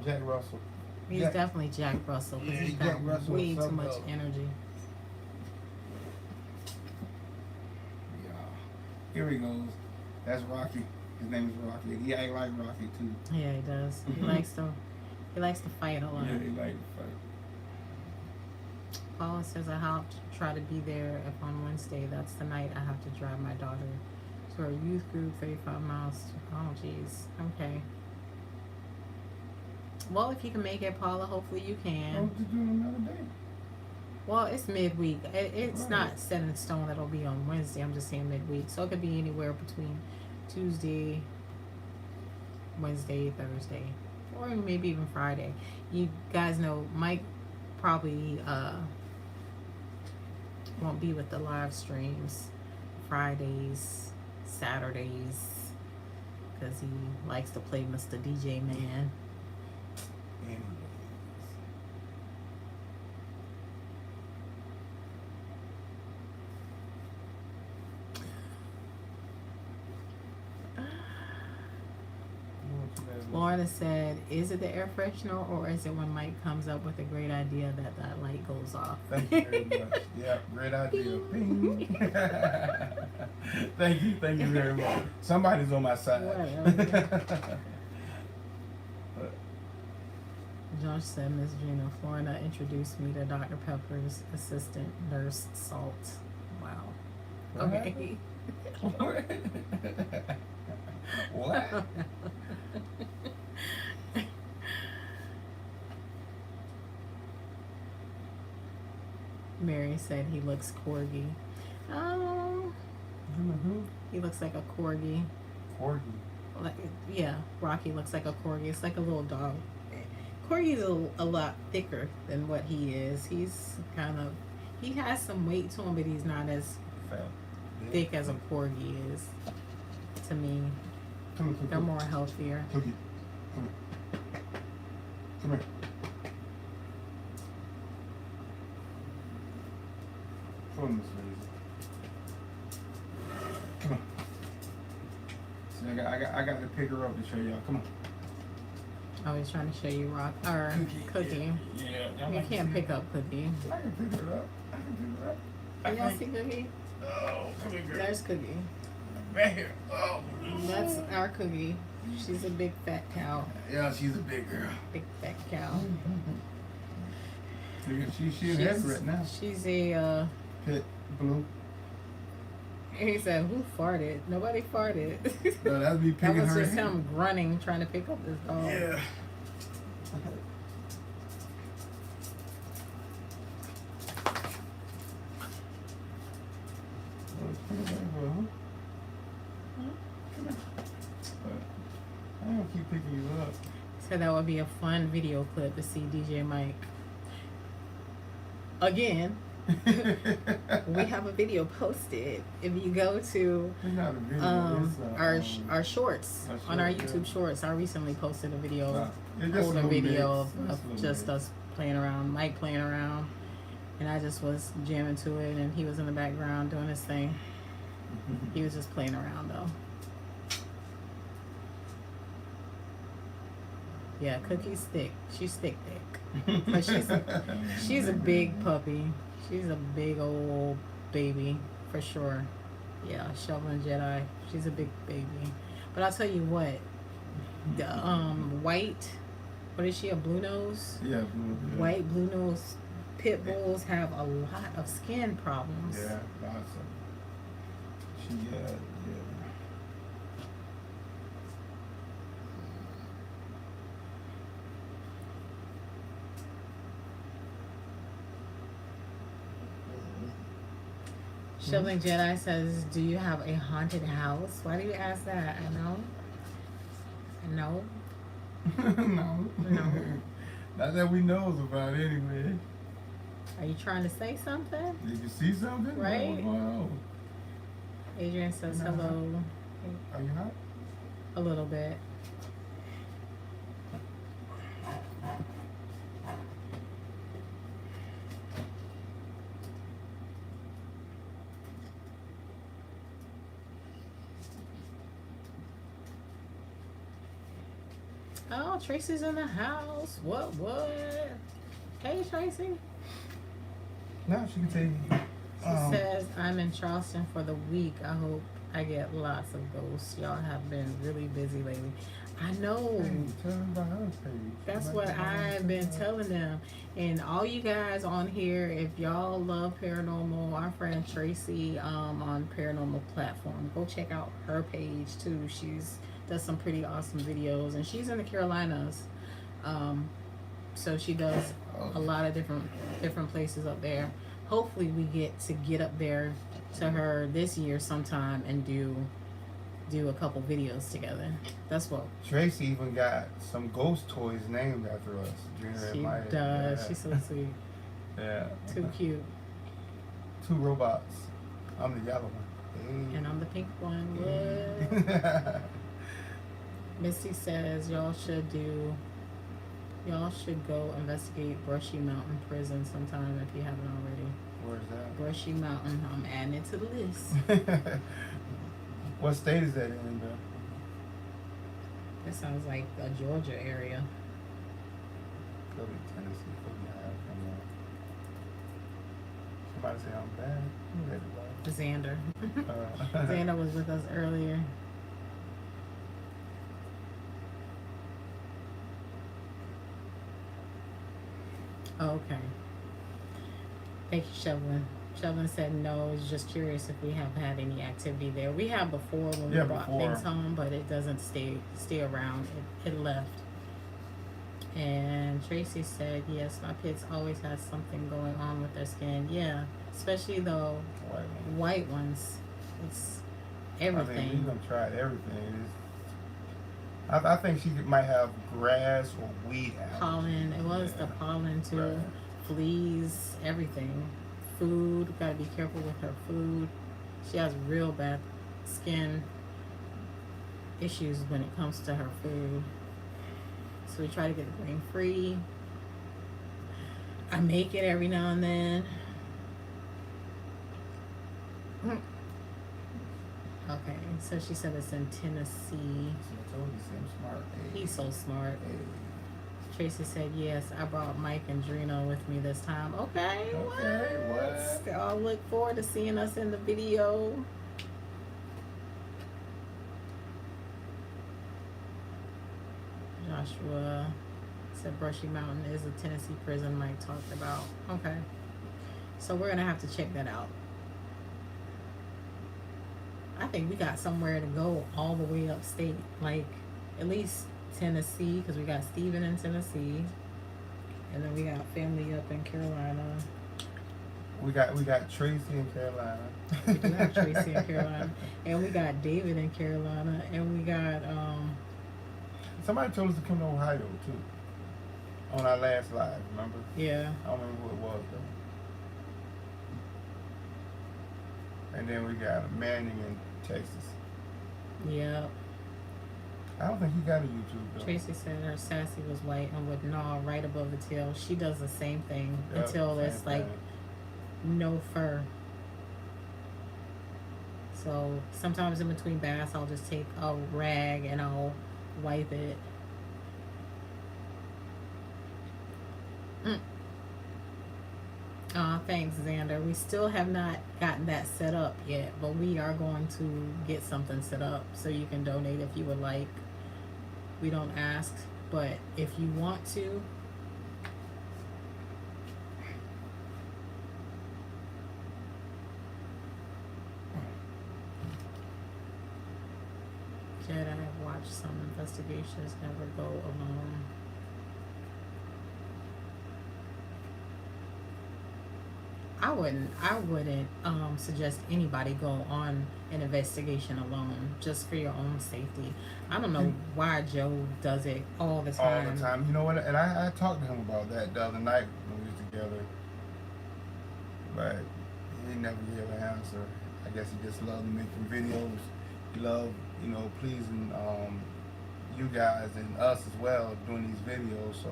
Jack Russell.
He's definitely Jack Russell because he's got way too much energy.
Yeah. Here he goes. That's Rocky. His name is Rocky. He ain't like Rocky too.
Yeah, he does. He likes to fight a lot.
Yeah, he likes to fight.
Paula says I have to try to be there if on Wednesday. That's the night I have to drive my daughter to her youth group 35 miles. Oh, jeez. Okay. Well, if you can make it, Paula, hopefully you can.
I'm just doing another day.
Well, it's midweek. It's not set in stone that it'll be on Wednesday. I'm just saying midweek. So it could be anywhere between Tuesday, Wednesday, Thursday, or maybe even Friday. You guys know Mike probably won't be with the live streams Fridays, Saturdays, because he likes to play Mr. DJ Man.
Anyways.
Florida said, "Is it the air freshener or is it when Mike comes up with a great idea that light goes off?"
Thank you very much. Yeah, great idea. Ping. Thank you very much. Somebody's on my side.
Josh said, "Miss Drena, Florida introduced me to Dr. Pepper's assistant nurse, Salt." Wow. Okay.
What?
Mary said he looks corgi. He looks like a corgi.
Corgi.
Like, yeah, Rocky looks like a corgi. It's like a little dog. Corgi's a lot thicker than what he is. He's he has some weight to him, but he's not as thick as a corgi is. To me, they're more healthier.
Cookie. Come here. Come on, Miss Razor. Come on. See, I got to pick her up to show y'all. Come on.
I was trying to show you Cookie.
Yeah.
You can't pick up Cookie.
I can pick her up.
Can y'all see Cookie?
Oh, come here, girl.
There's Cookie.
Right here. Oh.
That's our Cookie. She's a big fat cow.
Yeah, she's a big girl.
Big fat cow.
She's heavy right now.
She's a
Pit blue.
He said, "Who farted?" Nobody farted.
No, that'd be picking
that was
her
just
head.
him grunting, trying to pick up this dog.
Yeah. I'm gonna keep picking you up.
So that would be a fun video clip to see DJ Mike. Again, we have a video posted. If you go to
It's not a video.
our shorts on our YouTube shorts, I recently posted a video, older video of just us playing around, Mike playing around, and I just was jamming to it, and he was in the background doing his thing. He was just playing around though. Yeah, Cookie's thick. She's thick. But she's a big puppy. She's a big old baby for sure. Yeah, Shoveling Jedi. She's a big baby. But I'll tell you what, the white, what is she, a blue nose?
Yeah, blue. Yeah.
White blue nose pit bulls have a lot of skin problems.
Yeah, lots of. Yeah.
Shoveling Jedi says, "Do you have a haunted house?" Why do you ask that? I know.
No.
No.
Not that we knows about anyway.
Are you trying to say something?
Did you see something?
Right.
Wow.
Adrian says hello.
Are you hot?
A little bit. Oh, Tracy's in the house. What? Hey, Tracy.
No, she can tell you.
She says, "I'm in Charleston for the week. I hope I get lots of ghosts. Y'all have been really busy lately." I know.
Hey, tell them about her page.
That's what I've been telling them. And all you guys on here, if y'all love paranormal, our friend Tracy on Paranormal Platform, go check out her page too. She's does some pretty awesome videos, and she's in the Carolinas. So she does a lot of different places up there. Hopefully we get up there to her this year sometime and do a couple videos together. That's what
Tracy even got some ghost toys named after us.
she does.
Yeah.
She's so sweet.
Yeah.
Too cute.
2 robots. I'm the yellow one.
And I'm the pink one. What? Misty says y'all should do Y'all should go investigate Brushy Mountain Prison sometime if you haven't already.
Where's that?
Brushy Mountain. I'm adding it to the list.
What state is that in, though?
That sounds like a Georgia area.
Could be Tennessee. Could be Alabama. Somebody say I'm bad.
Xander.
Everybody.
Xander was with us earlier. Oh, okay. Thank you, Shevlin. Shevlin said no. He's just curious if we have had any activity there. We have before when we brought things home, but it doesn't stay around. It left. And Tracy said, yes, my pits always has something going on with their skin. Yeah, especially the white ones. It's everything.
I mean, we're gonna try everything. I think she might have grass or weed allergy.
Pollen. It was the pollen too. Right. Fleas, everything. Food. Gotta be careful with her food. She has real bad skin issues when it comes to her food. So we try to get it grain free. I make it every now and then. Okay, so she said it's in Tennessee.
I told you, Sam smart. Hey.
He's so smart.
Hey.
Tracy said, yes, I brought Mike and Drena with me this time. Okay, what? I'll look forward to seeing us in the video. Joshua said Brushy Mountain is a Tennessee prison Mike talked about. Okay. So we're going to have to check that out. I think we got somewhere to go all the way upstate. Like, at least Tennessee, because we got Steven in Tennessee. And then we got family up in Carolina.
We got Tracy in Carolina.
We do have Tracy in Carolina. And we got David in Carolina. And we got...
Somebody told us to come to Ohio, too. On our last live, remember?
Yeah.
I don't remember who it was, though. And then we got Manning in Texas.
Yeah.
I don't think he got a YouTube, though.
Tracy said her sassy was white and would gnaw right above the tail. She does the same thing until it's like no fur. So sometimes in between baths, I'll just take a rag and I'll wipe it. Thanks, Xander. We still have not gotten that set up yet, but we are going to get something set up so you can donate if you would like. We don't ask, but if you want to, Jed, I have watched some investigations never go alone. I wouldn't suggest anybody go on an investigation alone just for your own safety. I don't know why Joe does it all the time.
All the time. You know what? And I talked to him about that the other night when we was together. But he never gave an answer. I guess he just loved making videos. He loved, pleasing you guys and us as well doing these videos. So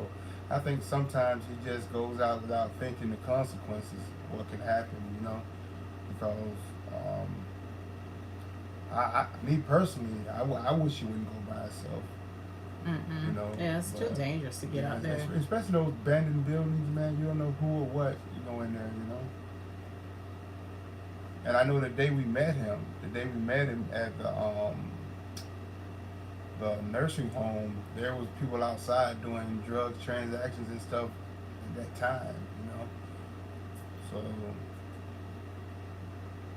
I think sometimes he just goes out without thinking the consequences, what can happen, because me personally, I wish you wouldn't go by yourself.
Yeah, it's too dangerous to get out there.
Especially those abandoned buildings, man. You don't know who or what in there, And I know the day we met him at the nursing home, there was people outside doing drug transactions and stuff at that time, So,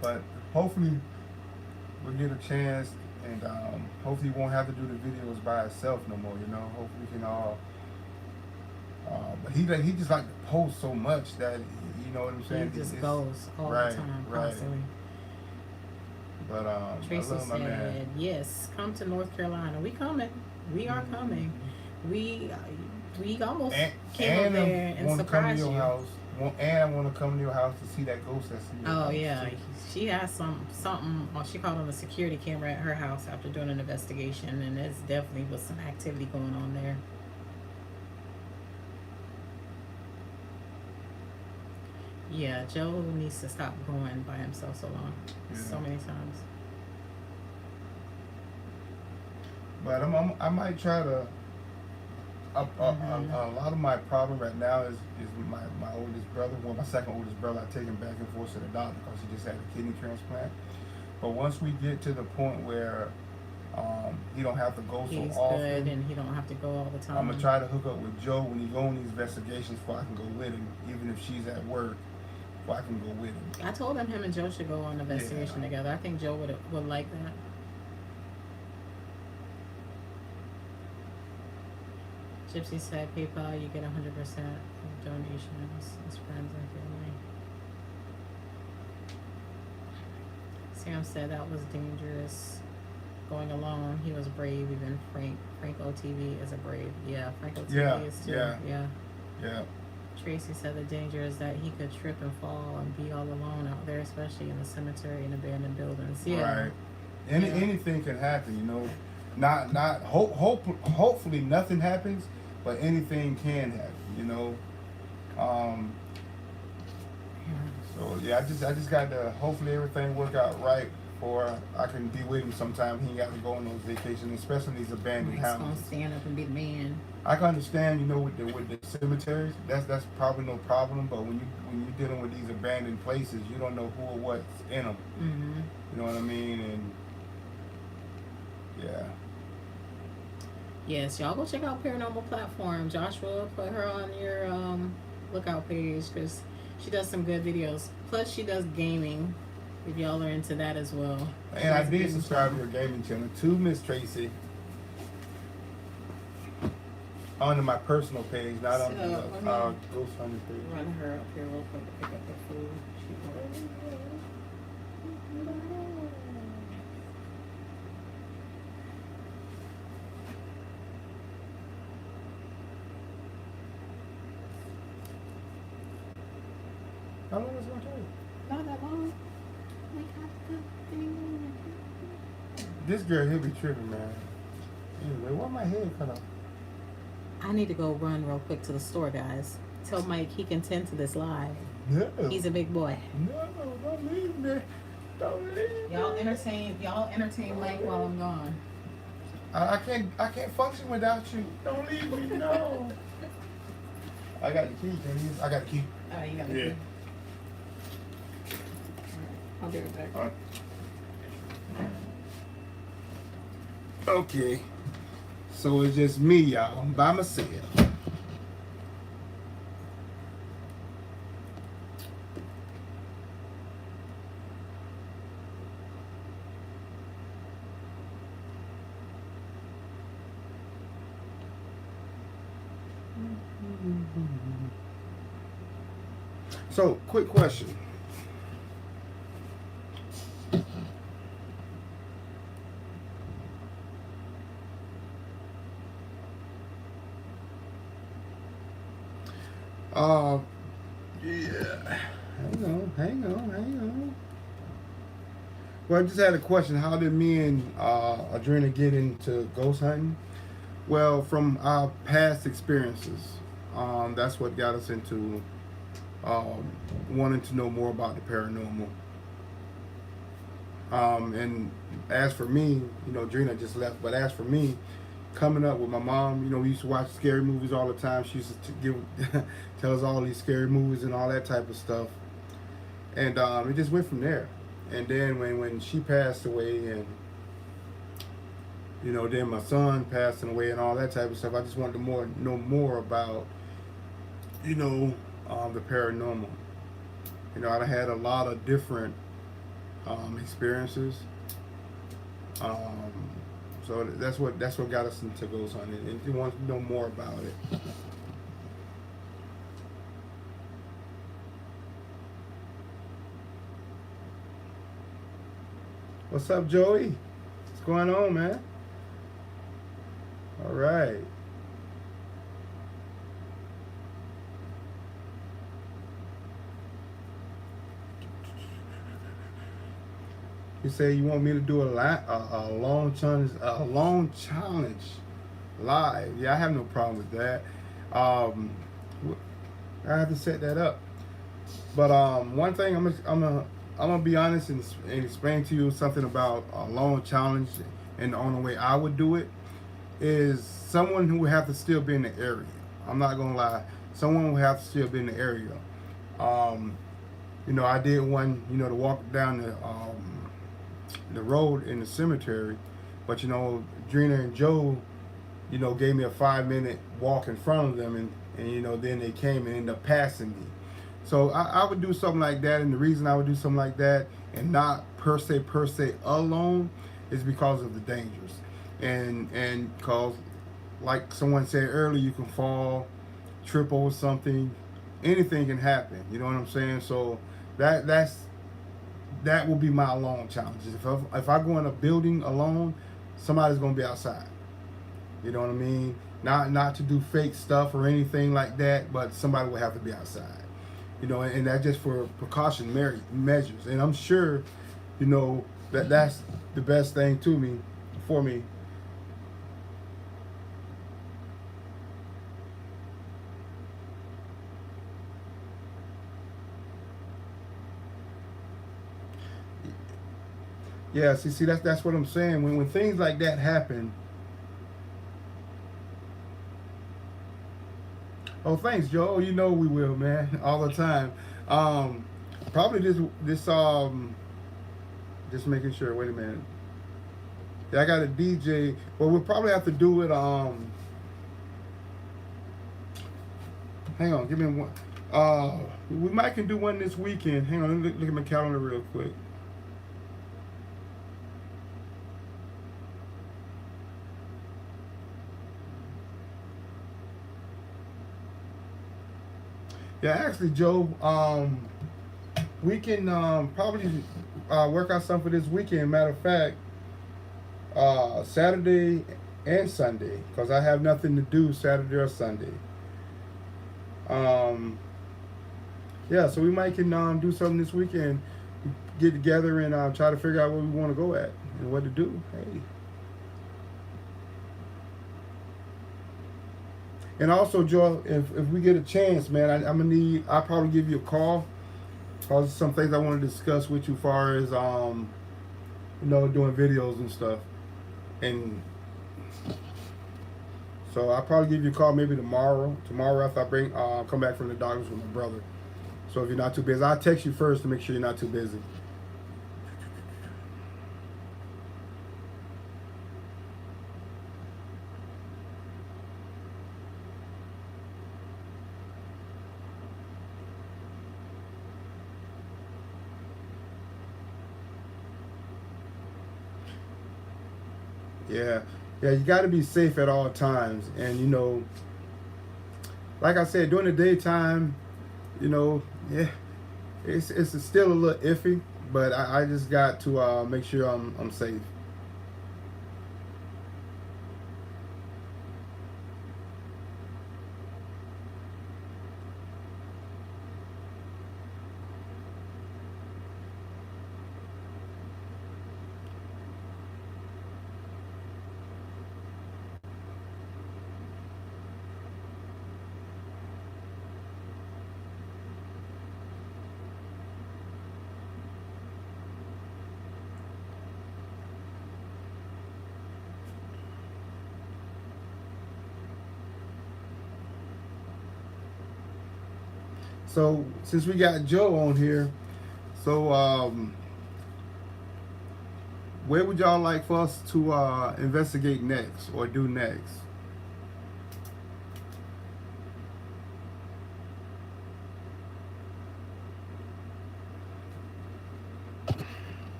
but hopefully we'll get a chance, and hopefully he won't have to do the videos by himself no more, Hopefully we can all. But he just like to post so much that you know what I'm saying.
He just goes all the time, constantly.
But
Tracy said, "Yes, come to North Carolina. We coming. We are coming. We almost came up there and surprised you.
And I want to come to your house to see that ghost that's in your house.
Oh yeah, she has something. She called on a security camera at her house after doing an investigation, and there's definitely was some activity going on there. Yeah, Joe needs to stop going by himself so long, so
Yeah.
many times.
But I might try to.
Mm-hmm.
A lot of my problem right now is my oldest brother. Well, my second oldest brother. I take him back and forth to the doctor because he just had a kidney transplant. But once we get to the point where he don't have to go so
He's good,
often,
and he don't have to go all the
I'm gonna
time.
try to hook up with Joe when he go on these investigations, so I can go with him, even if she's at work, so I can go with him.
I told him and Joe should go on an
Yeah.
investigation together. I think Joe would like that. Gypsy said PayPal, you get 100% of donations as friends and family. Sam said that was dangerous. Going alone, he was brave. Even Frank OTV is a brave. Yeah, Frank
Yeah,
OTV is too.
yeah,
Yeah.
yeah,
Tracy said the danger is that he could trip and fall and be all alone out there, especially in the cemetery and abandoned buildings. Yeah.
right.
Yeah.
Anything can happen, you know. Not hopefully nothing happens, but anything can happen, you know. Um, so yeah, I just got to hopefully everything work out right, or I can be with him sometime. He got to go on those vacations, especially in these abandoned
Mike's gonna
houses.
stand up and be the man.
I can understand, you know, with the cemeteries, that's probably no problem. But when you're dealing with these abandoned places, you don't know who or what's in them.
Mm-hmm.
You know what I mean? And yeah,
Yes, y'all go check out Paranormal Platform. Joshua, put her on your lookout page because she does some good videos. Plus, she does gaming. If y'all are into that as well. She
and I
has a
did
gaming
subscribe to
channel.
her gaming channel too, Miss Tracy, onto my personal page, not on
So,
the
let me
Ghost Hunter page.
run her up here real quick to pick up her food. She
How long is it gonna take?
not that long. We got the thing.
This girl, he'll be tripping, man. Anyway, why my head cut off?
I need to go run real quick to the store, guys. Tell Mike he can tend to this live.
No.
He's a big boy.
No, don't leave me. Don't leave
Y'all
me.
entertain Mike while I'm gone.
I can't function without you. Don't leave me, no. I got the key, Kenny. I got the key.
Oh, you got
Yeah.
me. I'll be right back.
All right. Okay. So it's just me, y'all. I'm by myself. So, quick question. Yeah. Hang on. Well, I just had a question. How did me and Drena get into ghost hunting? Well, from our past experiences, that's what got us into wanting to know more about the paranormal. And as for me, you know, Drena just left. But as for me, coming up with my mom, you know, we used to watch scary movies all the time. She used to give, tell us all these scary movies and all that type of stuff. And it just went from there. And then when she passed away, and you know, then my son passing away and all that type of stuff, I just wanted to know more about, you know, the paranormal. You know, I had a lot of different experiences. So that's what got us into ghost hunting, and we want to know more about it. What's up, Joey? What's going on, man? All right. You say you want me to do a long challenge live? Yeah, I have no problem with that. I have to set that up. But one thing I'm gonna be honest and explain to you something about a loan challenge and the only way I would do it is someone who would have to still be in the area. I'm not gonna lie, someone would have to still be in the area. Um, I did one, to walk down the road in the cemetery, but Drena and Joe, gave me a 5 minute walk in front of them, and then they came and ended up passing me. So I would do something like that, and the reason I would do something like that and not per se alone is because of the dangers, and because like someone said earlier, you can fall, trip over something, anything can happen. You know what I'm saying? So that will be my alone challenges. If I go in a building alone, somebody's gonna be outside. You know what I mean? Not to do fake stuff or anything like that, but somebody will have to be outside. And that's just for precautionary measures. And I'm sure, that's the best thing for me. Yeah, see, that's what I'm saying. When things like that happen. Oh, thanks, Joe. You know we will, man, all the time. Um, Probably just making sure. Wait a minute. Yeah, I got a DJ. Well, we'll probably have to do it. Hang on, give me one. We might can do one this weekend. Hang on, let me look at my calendar real quick. Yeah, actually, Joe, we can probably work out something for this weekend. Matter of fact, Saturday and Sunday, because I have nothing to do Saturday or Sunday. Um, yeah, so we might can do something this weekend, get together and try to figure out where we want to go at and what to do. Hey. And also, Joe, if we get a chance, man, I'll probably give you a call. Cause some things I want to discuss with you, as far as doing videos and stuff. And so I'll probably give you a call maybe tomorrow. Tomorrow after I come back from the doctors with my brother. So if you're not too busy, I'll text you first to make sure you're not too busy. Yeah, yeah, you got to be safe at all times, and like I said, during the daytime, yeah, it's still a little iffy, but I just got to make sure I'm safe. So since we got Joe on here, so where would y'all like for us to investigate next or do next?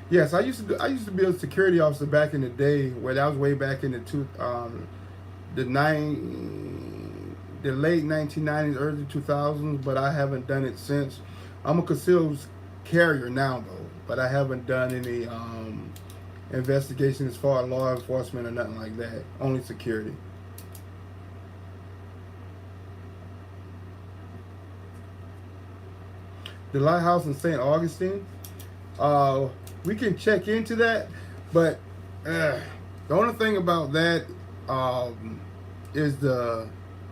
Yes, I used to be a security officer back in the day, where that was way back in the the late 1990s, early 2000s, but I haven't done it since. I'm a concealed carrier now though, but I haven't done any investigation as far as law enforcement or nothing like that. Only security. The lighthouse in St. Augustine. Uh, we can check into that, but the only thing about that is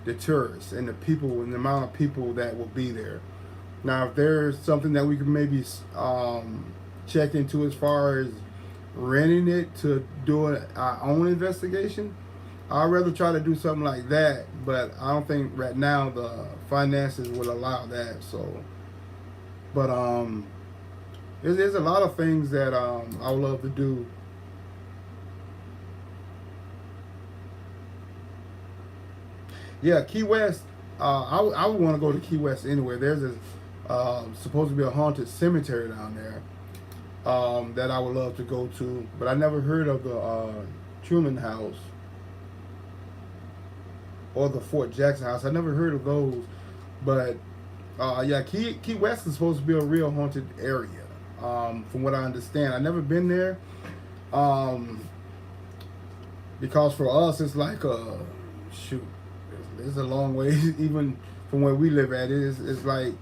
the tourists and the people and the amount of people that will be there. Now, if there's something that we could maybe check into as far as renting it to do our own investigation, I'd rather try to do something like that. But I don't think right now the finances would allow that. So, but there's a lot of things that I would love to do. Yeah, Key West. I would want to go to Key West anyway. There's a supposed to be a haunted cemetery down there that I would love to go to, but I never heard of the Truman House or the Fort Jackson House. I never heard of those, but yeah, Key West is supposed to be a real haunted area, from what I understand. I've never been there, because for us it's like a shoot. It's a long way, even from where we live at. It's like,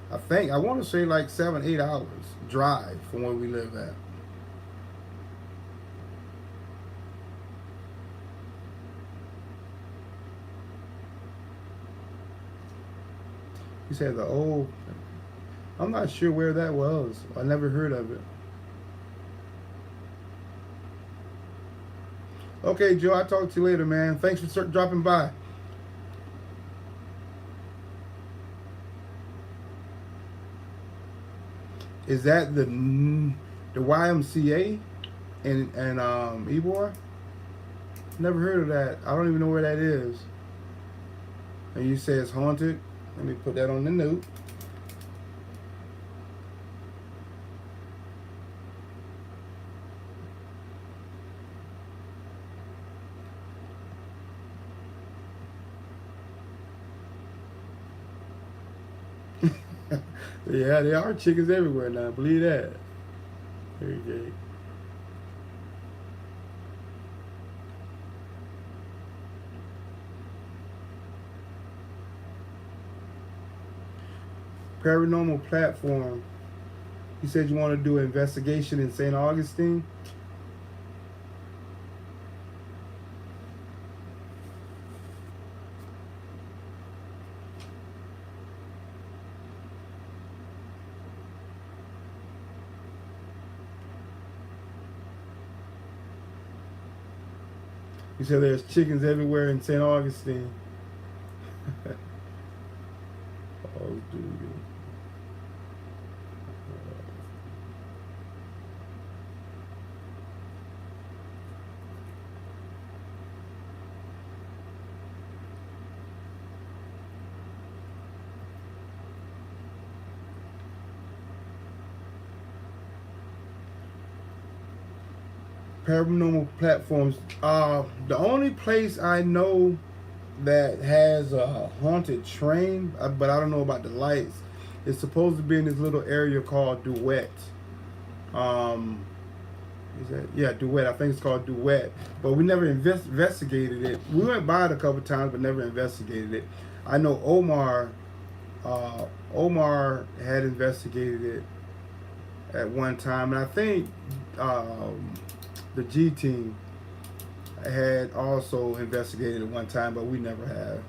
I want to say like 7-8 hours drive from where we live at. He said the old. I'm not sure where that was. I never heard of it. Okay, Joe. I'll talk to you later, man. Thanks for dropping by. Is that the YMCA in Ybor? Never heard of that. I don't even know where that is. And you say it's haunted. Let me put that on the note. Yeah, there are chickens everywhere now. Believe that. Okay. Paranormal platform. You said you want to do an investigation in St. Augustine. You said there's chickens everywhere in St. Augustine. Oh, dude. Paranormal platforms. The only place I know that has a haunted train, but I don't know about the lights. It's supposed to be in this little area called Duet. Is that, yeah, Duet? I think it's called Duet. But we never investigated it. We went by it a couple times, but never investigated it. I know Omar had investigated it at one time, and I think the G team had also investigated it one time, but we never have.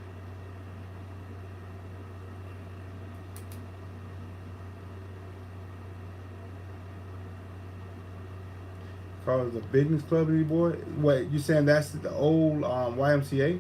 Called the business club anymore? Wait, you saying that's the old YMCA?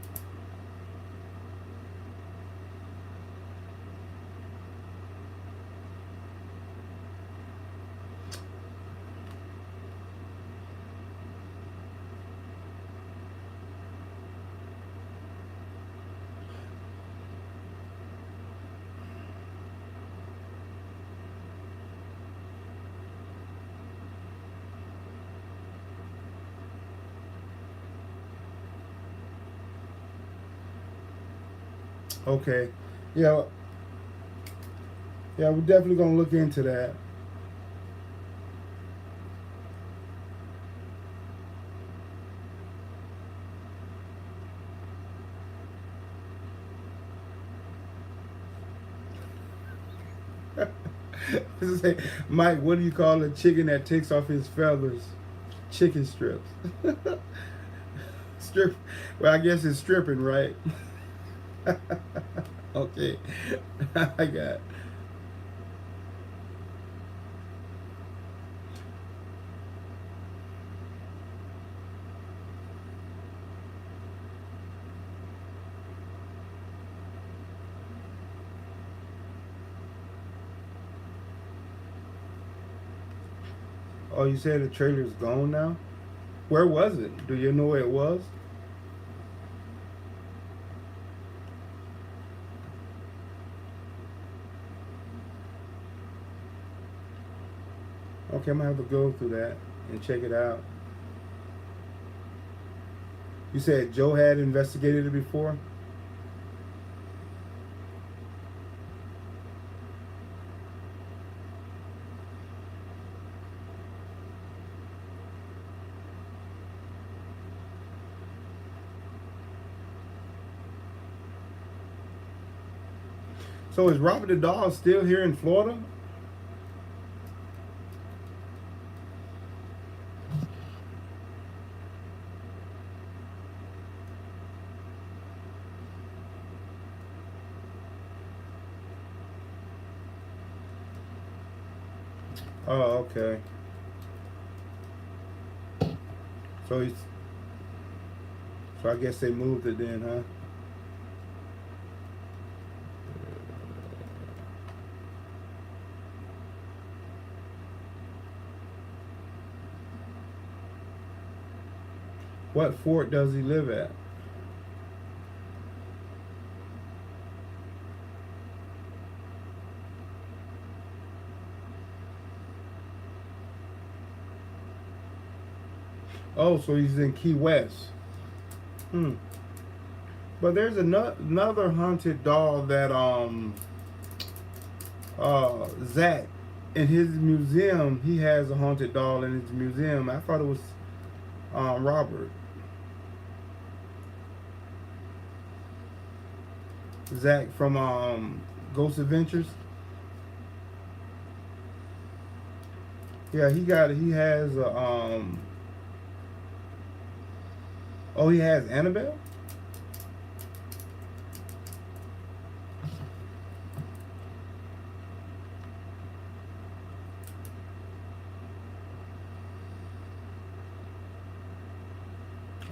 Okay. Yeah. Yeah, we're definitely gonna look into that. Say, Mike, what do you call a chicken that takes off his feathers? Chicken strips. Strip. Well, I guess it's stripping, right? Okay. I got. Oh, you said the trailer's gone now? Where was it? Do you know where it was? Okay, I'm gonna have to go through that and check it out. You said Joe had investigated it before? So is Robert the Dog still here in Florida? Oh, okay. So he's so I guess they moved it then, huh? What fort does he live at? Oh, so he's in Key West. Hmm. But there's another haunted doll that Zach in his museum. He has a haunted doll in his museum. I thought it was Robert. Zach from Ghost Adventures. Yeah, he has a oh, he has Annabelle.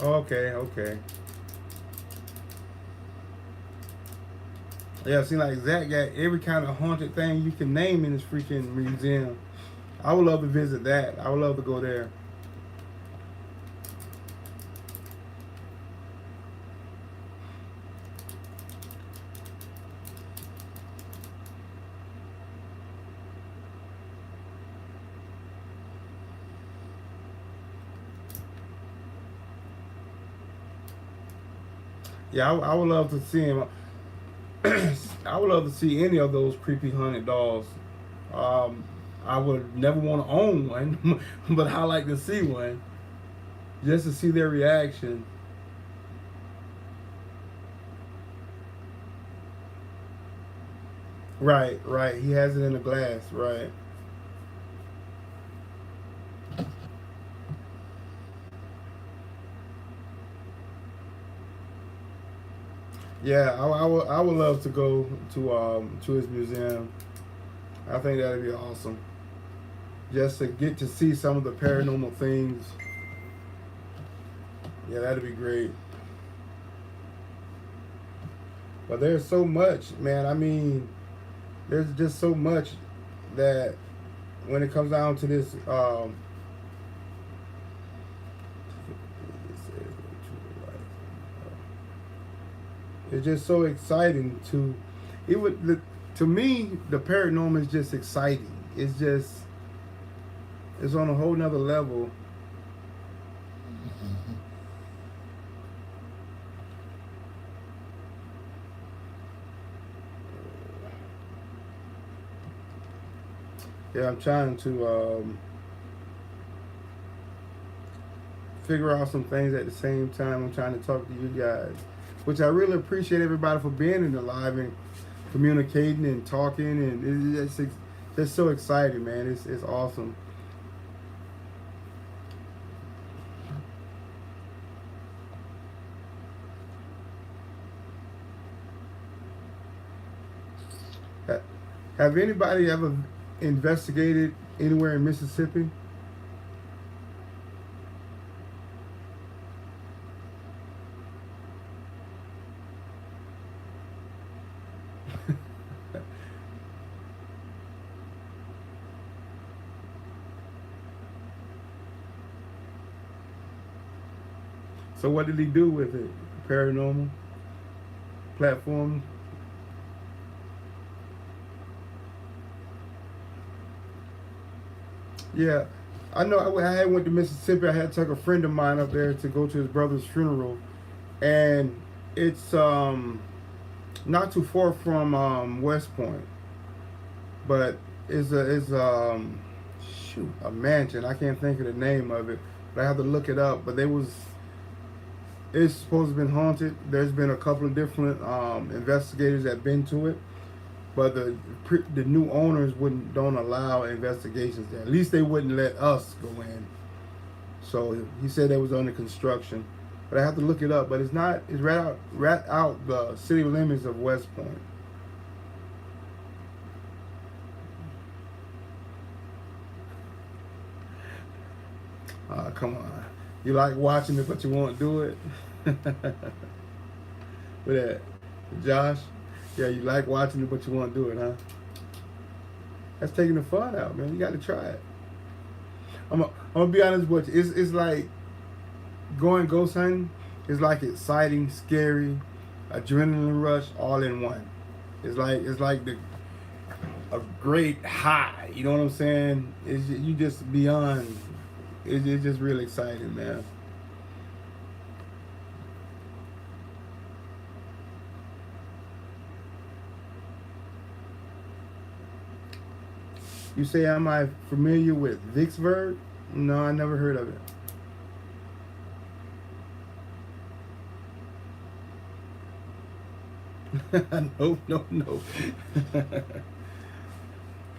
Okay, okay. Yeah, it seems like Zach got every kind of haunted thing you can name in his freaking museum. I would love to visit that. I would love to go there. Yeah, I would love to see him. I would love to see any of those creepy haunted dolls. Um, I would never want to own one, but I like to see one just to see their reaction. Right, right. He has it in a glass. Right. Yeah, I would love to go to his museum. I think that'd be awesome. Just to get to see some of the paranormal things. Yeah, that'd be great. But there's so much, man. I mean, there's just so much that when it comes down to this, it's just so exciting to, it would to me the paranormal is just exciting. It's just it's on a whole nother level. Yeah, I'm trying to figure out some things at the same time. I'm trying to talk to you guys, which I really appreciate everybody for being in the live and communicating and talking, and it's just so exciting, man. It's awesome. Have anybody ever investigated anywhere in Mississippi? So what did he do with it? Paranormal platform? Yeah, I know. I had went to Mississippi. I had took a friend of mine up there to go to his brother's funeral, and it's not too far from West Point, but it's shoot, a mansion. I can't think of the name of it, but I have to look it up. But it's supposed to have been haunted. There's been a couple of different investigators that have been to it, but the new owners don't allow investigations there. At least they wouldn't let us go in. So he said it was under construction, but I have to look it up. But it's not. It's right out the city limits of West Point. Come on, you like watching it, but you won't do it. With that, Josh. Yeah, you like watching it, but you won't do it, huh? That's taking the fun out, man. You got to try it. I'm gonna be honest with you. It's like going ghost hunting. It's like exciting, scary, adrenaline rush, all in one. It's like a great high. You know what I'm saying? You just beyond. It's just really exciting, man. You say, am I familiar with Vicksburg? No, I never heard of it. No.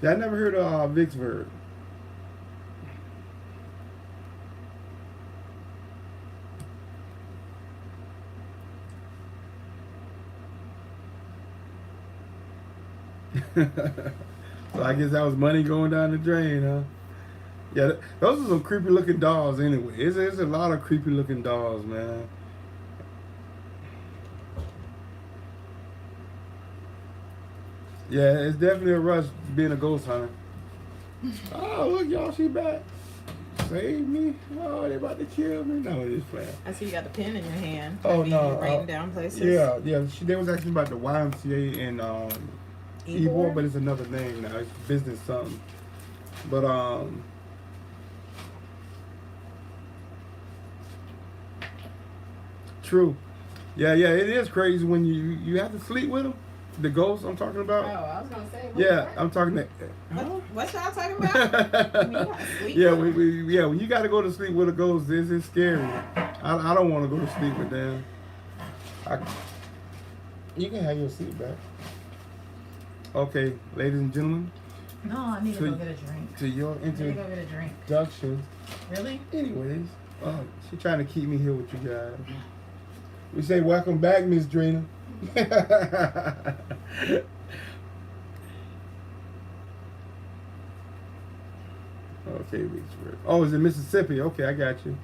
Yeah, I never heard of Vicksburg. So I guess that was money going down the drain, huh? Yeah, those are some creepy looking dolls anyway. It's a lot of creepy looking dolls, man. Yeah, it's definitely a rush being a ghost hunter. Oh, look, y'all, she back. Save me. Oh, they about to kill me. No, it's playing.
I see you got the pen in your hand.
Oh, no.
You're writing down places.
Yeah. They was asking about the YMCA in Ybor, but it's another name now. It's business something. But true. Yeah, it is crazy when you have to sleep with them. The ghosts I'm talking about.
Oh, I was gonna say.
Yeah, I'm talking that.
What y'all talking about? You gotta sleep
Yeah,
with
when you got to go to sleep with a ghost, it's scary. I don't want to go to sleep with them. You can have your seat back. Okay, ladies and gentlemen.
No, I need to go get a drink.
To your
I need to go get a drink.
introduction.
Really?
Anyways, she's trying to keep me here with you guys. We say welcome back, Miss Drena. Okay, Vicksburg. Oh, it's in Mississippi. Okay, I got you.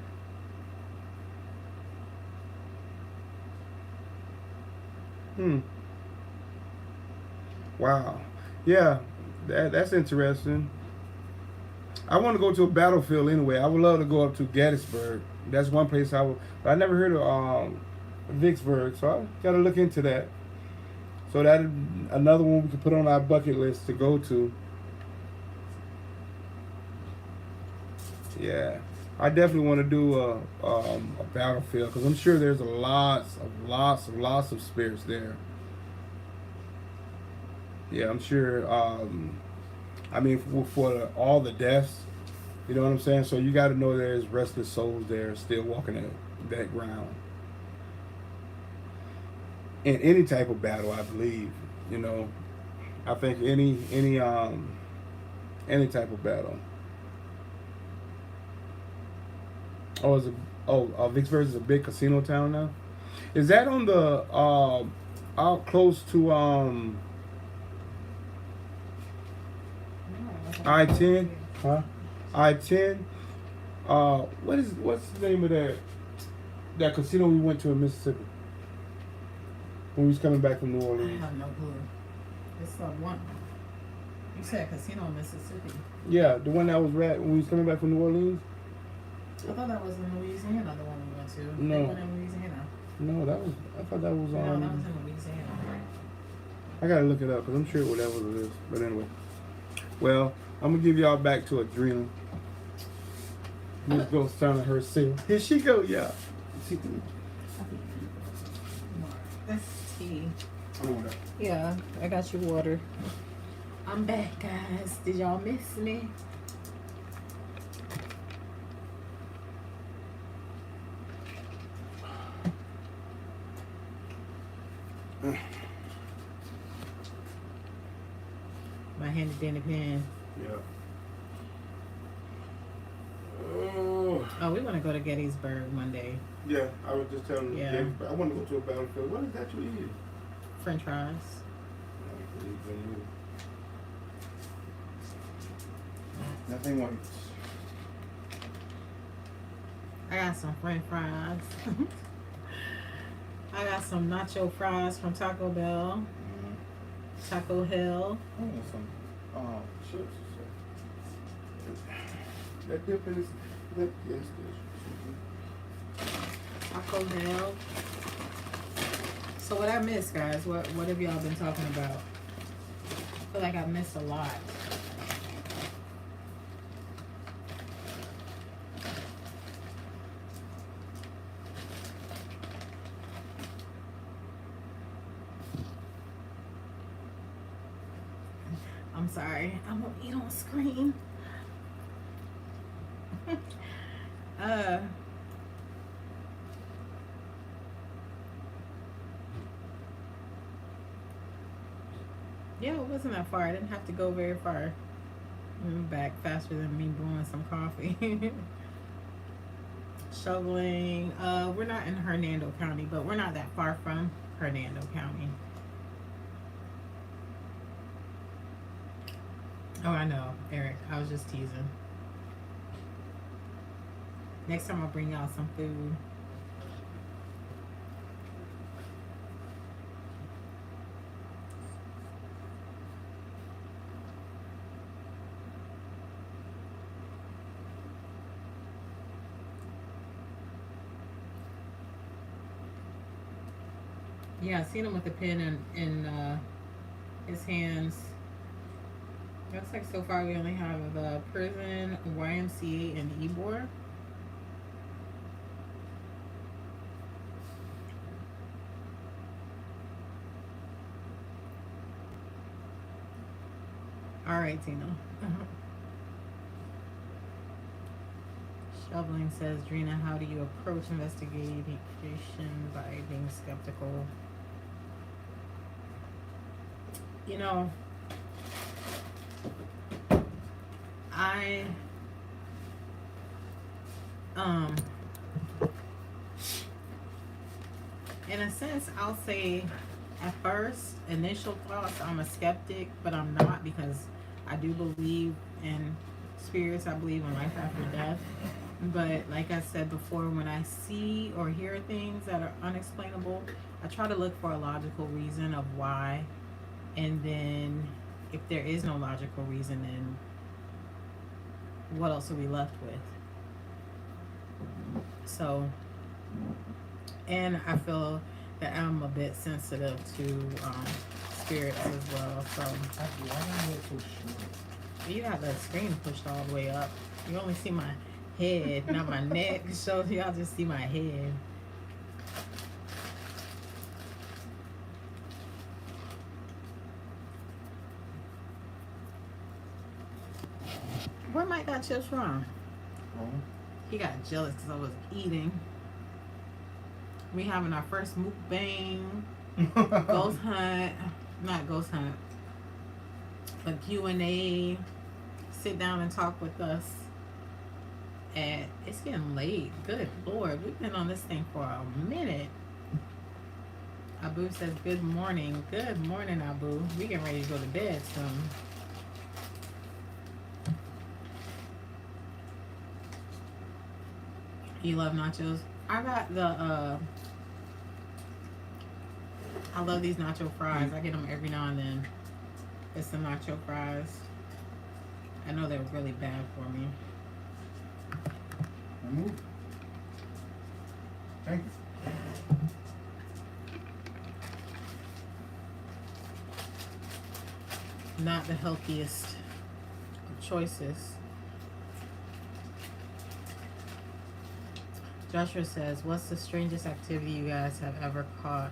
Wow. Yeah, that's interesting. I want to go to a battlefield anyway. I would love to go up to Gettysburg. That's one place I would. But I never heard of Vicksburg, so I got to look into that. So that another one we could put on our bucket list to go to. Yeah, I definitely want to do a battlefield because I'm sure there's lots of spirits there. Yeah, I'm sure. I mean, for all the deaths, you know what I'm saying? So you got to know there's restless souls there still walking that ground. In any type of battle, I believe, you know, I think any type of battle. Vicksburg is a big casino town now. Is that on the out close to I-10, huh? I-10. What's the name of that casino we went to in Mississippi when we was coming back from New
I
Orleans?
have no clue. It's the one. You said casino in Mississippi.
Yeah, the one that was when we was coming back from New Orleans.
I thought that was in Louisiana, the one we went to.
No.
The one in Louisiana.
No, I thought that was
No, that was in Louisiana.
I gotta look it up because I'm sure whatever it is. But anyway, well, I'm gonna give y'all back to Drena. Miss Ghost sounding herself. Here she go, yeah.
That's tea.
Oh,
Yeah, I got you water. I'm back, guys. Did y'all miss me? My handy dandy pen.
Yeah.
Oh, we want to go to Gettysburg one day.
Yeah, I was just telling you.
Yeah.
I want to go to a battlefield. What is that you eat?
French fries.
Nothing wants.
I got some French fries. I got some nacho fries from Taco Bell. Taco Hill.
I want some chips or something. That dip is yes,
Taco Hill. So what I missed, guys? What have y'all been talking about? I feel like I missed a lot. I'm sorry. I'm gonna eat on screen. Yeah, it wasn't that far. I didn't have to go very far. I'm back faster than me brewing some coffee. Shoveling. We're not in Hernando County, but we're not that far from Hernando County. Oh, I know, Eric. I was just teasing. Next time I'll bring y'all some food. Yeah, I seen him with the pen in his hands. Looks like so far we only have the prison, YMCA, and Ybor. All right, Tina. Shoveling says, Drena, how do you approach investigation by being skeptical? You know, in a sense, I'll say at first, initial thoughts, I'm a skeptic, but I'm not, because I do believe in spirits. I believe in life after death. But like I said before, when I see or hear things that are unexplainable, I try to look for a logical reason of why. And then if there is no logical reason, then what else are we left with? So, and I feel that I'm a bit sensitive to spirits as well. So you have the screen pushed all the way up. You only see my head, not my neck. So y'all just see my head. Where Mike got chips from? He got jealous because I was eating. We having our first mukbang, ghost hunt, not ghost hunt, but Q&A. Sit down and talk with us. And it's getting late. Good Lord, we've been on this thing for a minute. Abu says, good morning. Good morning, Abu. We getting ready to go to bed soon. You love nachos? I got the I love these nacho fries. I get them every now and then. It's the nacho fries. I know they're really bad for me.
Remove. Thank you.
Not the healthiest of choices. Joshua says, what's the strangest activity you guys have ever caught?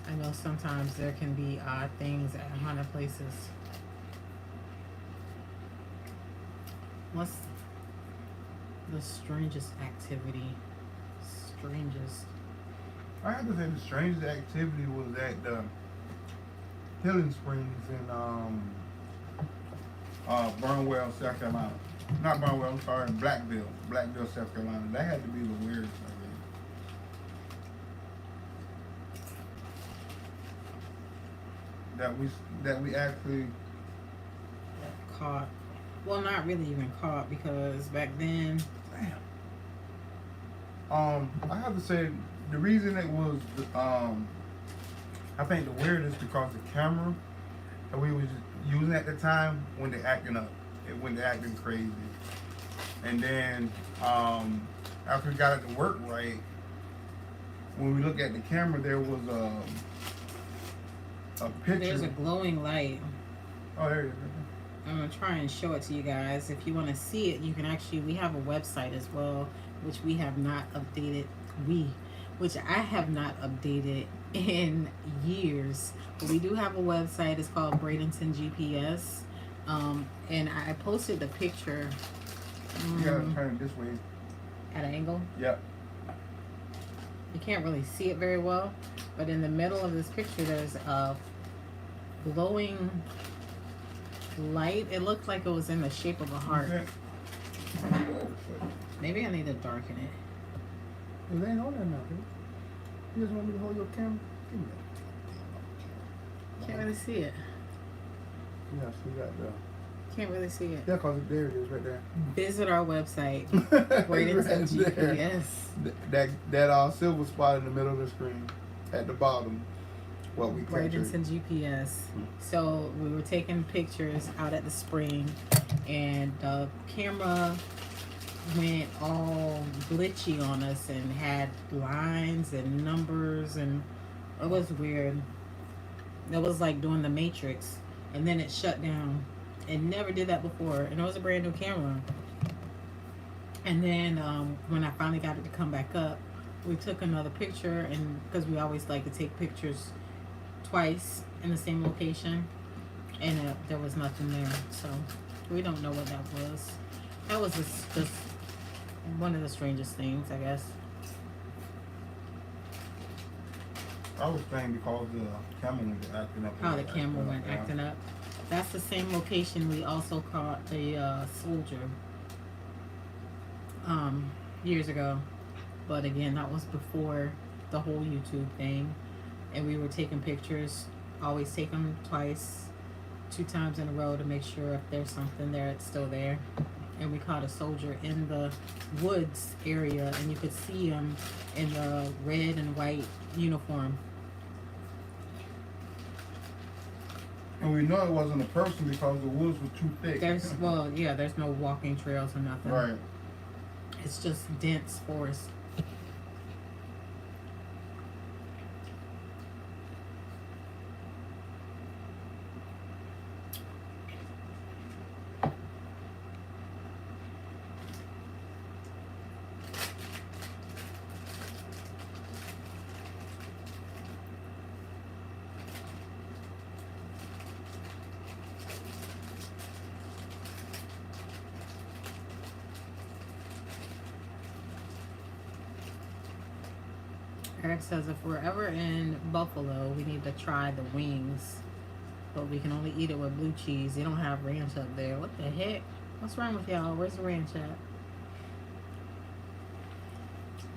I know sometimes there can be odd things at haunted places. What's the strangest activity? Strangest.
I have to say the strangest activity was at the Healing Springs in Burnwell, South Carolina. Not Burnwell, I'm sorry, Blackville, South Carolina. That had to be the weirdest, I guess. That we actually
Caught. Well, not really even caught, because back then,
I have to say the reason it was I think the weirdest because the camera that we was using at the time when they acting up, when they acting crazy, and then after we got it to work right, when we look at the camera, there was a picture.
there's a glowing light.
Oh, there it is.
I'm gonna try and show it to you guys. If you want to see it, you can actually. We have a website as well, which we have not updated. Which I have not updated in years. But we do have a website. It's called Bradenton GPS, and I posted the picture.
You gotta turn it this way.
At an angle.
Yep.
You can't really see it very well, but in the middle of this picture, there's a glowing light. It looked like it was in the shape of a heart.
Okay.
Maybe I need to darken it.
It ain't on there now, dude. You just want me to hold your camera? Give me that.
Can't really see it.
Yeah, so you got the.
Can't really see it.
Yeah, cause there it is right there.
Visit our website, Bradenton GPS.
That silver spot in the middle of the screen, at the bottom. What we captured.
Bradenton GPS. So we were taking pictures out at the spring, and the camera went all glitchy on us and had lines and numbers, and it was weird. It was like doing the Matrix, and then it shut down. It never did that before, and it was a brand new camera. And then when I finally got it to come back up, we took another picture, and because we always like to take pictures twice in the same location, and there was nothing there, so we don't know what that was. That was just one of the strangest things, I guess.
I was saying because the camera went acting up.
How the camera went acting up. That's the same location we also caught a soldier years ago, but again, that was before the whole YouTube thing, and we were taking pictures. Always take them twice, 2 times in a row to make sure if there's something there, it's still there. And we caught a soldier in the woods area, and you could see him in the red and white uniform.
And we know it wasn't a person because the woods were too thick.
There's no walking trails or nothing.
Right.
It's just dense forest. Eric says if we're ever in Buffalo, we need to try the wings, but we can only eat it with blue cheese. They don't have ranch up there. What the heck? What's wrong with y'all? Where's the ranch at?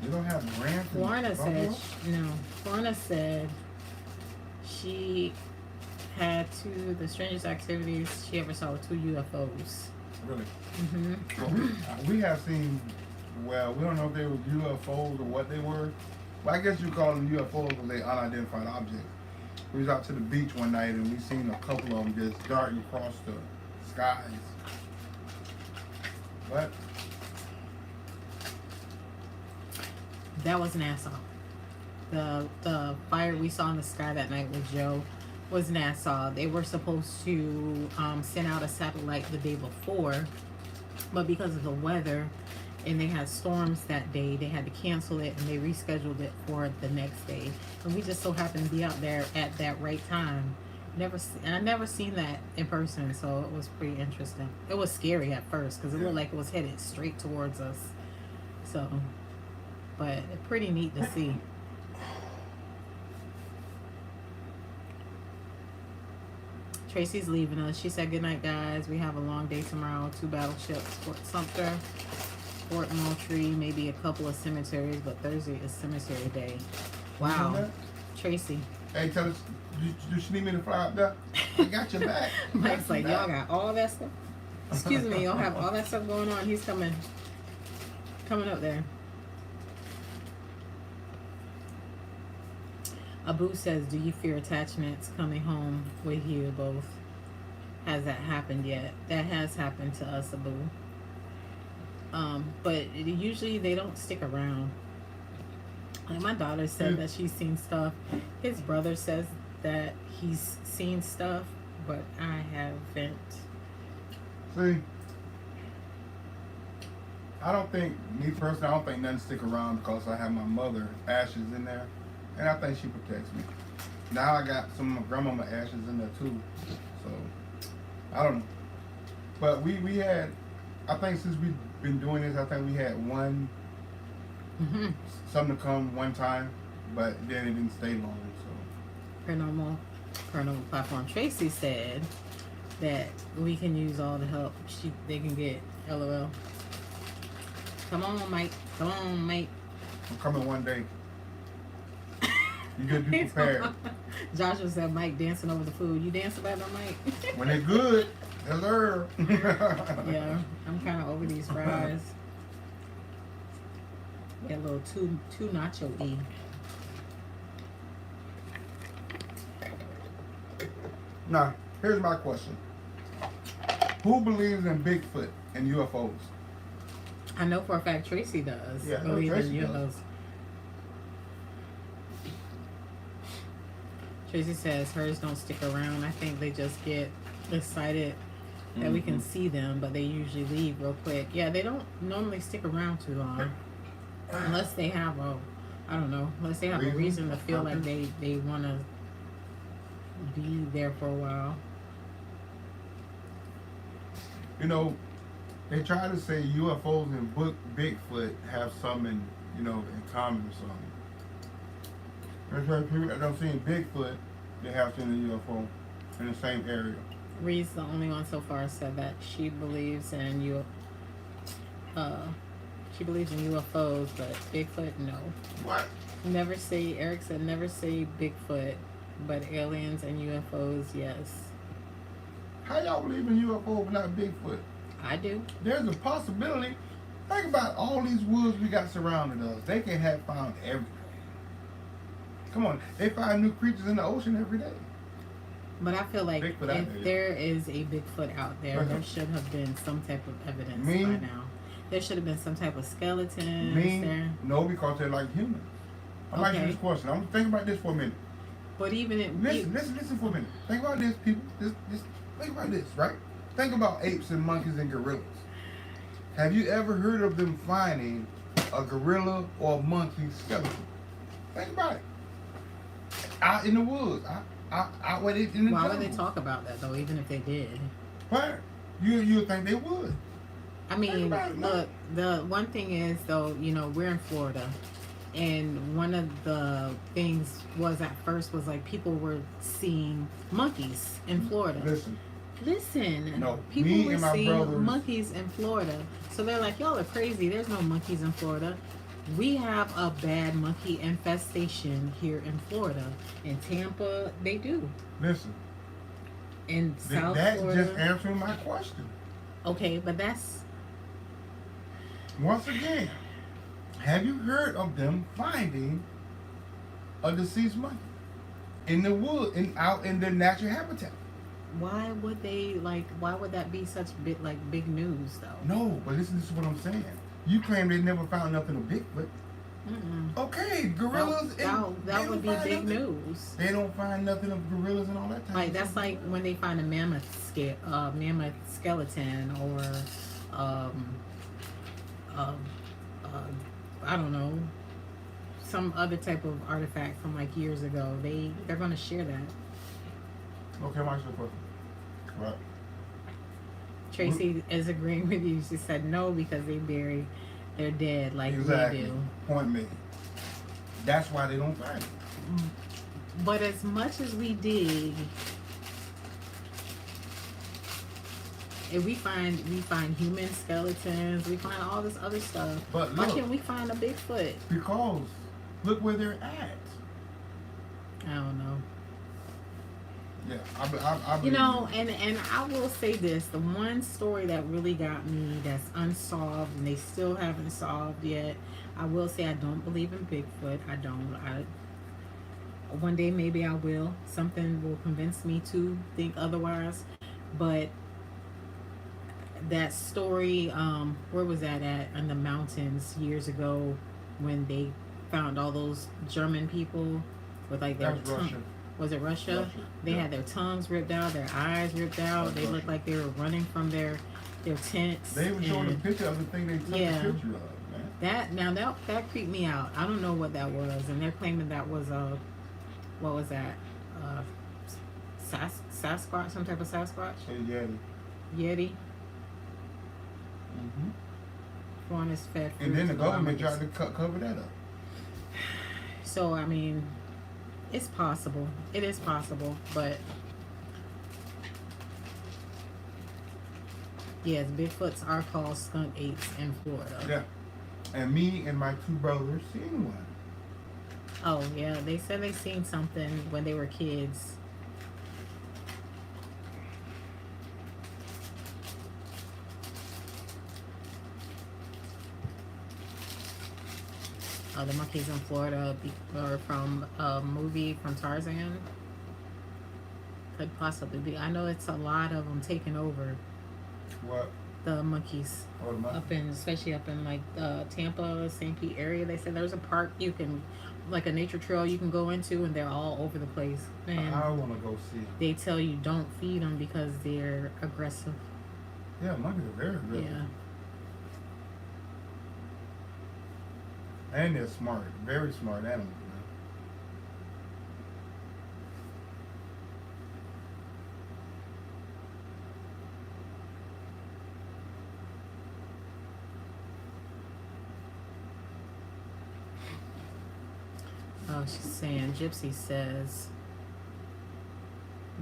You don't have ranch in Buffalo?
Florna said she had the strangest activities she ever saw with 2 UFOs.
Really?
Mm-hmm.
Well, we have seen well, we don't know if they were UFOs or what they were. But I guess you call them UFOs because they unidentified objects. We was out to the beach one night and we seen a couple of them just darting across the skies. What?
That was NASA. The fire we saw in the sky that night with Joe was NASA. They were supposed to send out a satellite the day before, but because of the weather and they had storms that day, they had to cancel it and they rescheduled it for the next day. And we just so happened to be out there at that right time. I never seen that in person, so it was pretty interesting. It was scary at first because it looked like it was headed straight towards us. So, but pretty neat to see. Tracy's leaving us. She said, good night, guys. We have a long day tomorrow. 2 battleships, Fort Sumter, Fort Moultrie, maybe a couple of cemeteries, but Thursday is cemetery day. Wow. Tracy.
Hey, tell us, do you need me to fly up there? I got your back.
Mike's like, y'all got all that stuff? Excuse me, y'all have all that stuff going on. He's coming up there. Abu says, do you fear attachments coming home with you both? Has that happened yet? That has happened to us, Abu. But usually they don't stick around. Like my daughter said that she's seen stuff. His brother says that he's seen stuff, but I haven't.
See, me personally, I don't think nothing stick around because I have my mother ashes in there. And I think she protects me. Now I got some of my grandmama ashes in there too. So, I don't know. But we had, I think since we've been doing this, I think we had something to come one time, but then it didn't stay long. So,
Paranormal platform. Tracy said that we can use all the help they can get. LOL. Come on, Mike. Come on, Mike.
I'm coming one day. You gotta be prepared.
Joshua said Mike dancing over the food. You dancing about no Mike?
When they're good, hello.
Yeah, I'm kind of over these fries. Get a little too nacho-y.
Now, here's my question. Who believes in Bigfoot and UFOs?
I know for a fact Tracy does.
Yeah,
believe
Tracy
in
does.
UFOs. Tracy says hers don't stick around. I think they just get excited that we can see them, but they usually leave real quick. Yeah, they don't normally stick around too long. Unless they have unless they have a reason to feel like they want to be there for a while.
You know, they try to say UFOs and Bigfoot have something, in common or something. There's right people that don't see Bigfoot, they have seen a UFO in the same area.
Reed's the only one so far said that she believes in UFOs, but Bigfoot, no.
What?
Eric said never say Bigfoot, but aliens and UFOs, yes.
How y'all believe in UFO but not Bigfoot?
I do.
There's a possibility. Think about all these woods we got surrounding us. They can have found everything. Come on, they find new creatures in the ocean every day.
But I feel like if there is a Bigfoot out there, there should have been some type of evidence by now. There should have been some type of skeleton there.
No, because they're like humans. I'm asking you this question. I'm thinking about this for a minute.
But even if
listen for a minute. Think about this, people. Think about this, right? Think about apes and monkeys and gorillas. Have you ever heard of them finding a gorilla or a monkey skeleton? Think about it. Out in the woods. Out where they in the
Why would they talk about that though, even if they did?
Right. You would think they would.
I mean, look, the one thing is though, we're in Florida. And one of the things was at first was like people were seeing monkeys in Florida. Listen.
No,
people were seeing monkeys in Florida. So they're like, y'all are crazy. There's no monkeys in Florida. We have a bad monkey infestation here in Florida. In Tampa, they do.
Listen.
In South Florida.
That's just answering my question.
Okay, but that's...
Once again, Have you heard of them finding a deceased monkey in the wood, out in their natural habitat?
Why would they like? Why would that be such big news though?
No, but listen, this is what I'm saying. You claim they never found nothing of Bigfoot.
Mm-mm.
Okay, gorillas.
That would be big news.
They don't find nothing of gorillas and all that.
Like that's like when they find a mammoth skeleton, or uh, I don't know, some other type of artifact from like years ago. They're gonna share that.
Okay, watch the question. Right.
Tracy is agreeing with you. She said no because they bury their dead like
exactly.
we do.
Point made. That's why they don't find it.
But as much as we dig, if we find human skeletons, we find all this other stuff.
But
why
look,
can't we find a Bigfoot?
Because look where they're at.
I don't know.
Yeah, I
you know, and I will say this: the one story that really got me, that's unsolved, and they still haven't solved yet. I will say I don't believe in Bigfoot. I don't. One day maybe I will. Something will convince me to think otherwise. But that story, where was that at? In the mountains years ago, when they found all those German people with like their tongue. Was it Russia? They had their tongues ripped out, their eyes ripped out. They looked like they were running from their tents.
They even showing a picture of the thing they took a picture of, man.
That creeped me out. I don't know what that was, and they're claiming that was what was that? Sasquatch, some type of Sasquatch.
A Yeti.
Yeti.
Mhm.
Prawn is fed.
And then the government tried to cover that up.
So I mean. It's possible. It is possible, but yes, Bigfoots are called skunk apes in Florida.
Yeah, and me and my two brothers seen one.
Oh yeah, they said they seen something when they were kids. The monkeys in Florida are from a movie from Tarzan. Could possibly be. I know it's a lot of them taking over.
What?
The monkeys.
Oh, the monkeys.
Especially up in like Tampa, St. Pete area. They said there's a park you can, like a nature trail you can go into, and they're all over the place. And
I want to go see.
They tell you don't feed them because they're aggressive.
Yeah, monkeys are very aggressive.
Yeah.
And they're smart, very smart animals,
man. Oh, she's saying, Gypsy says,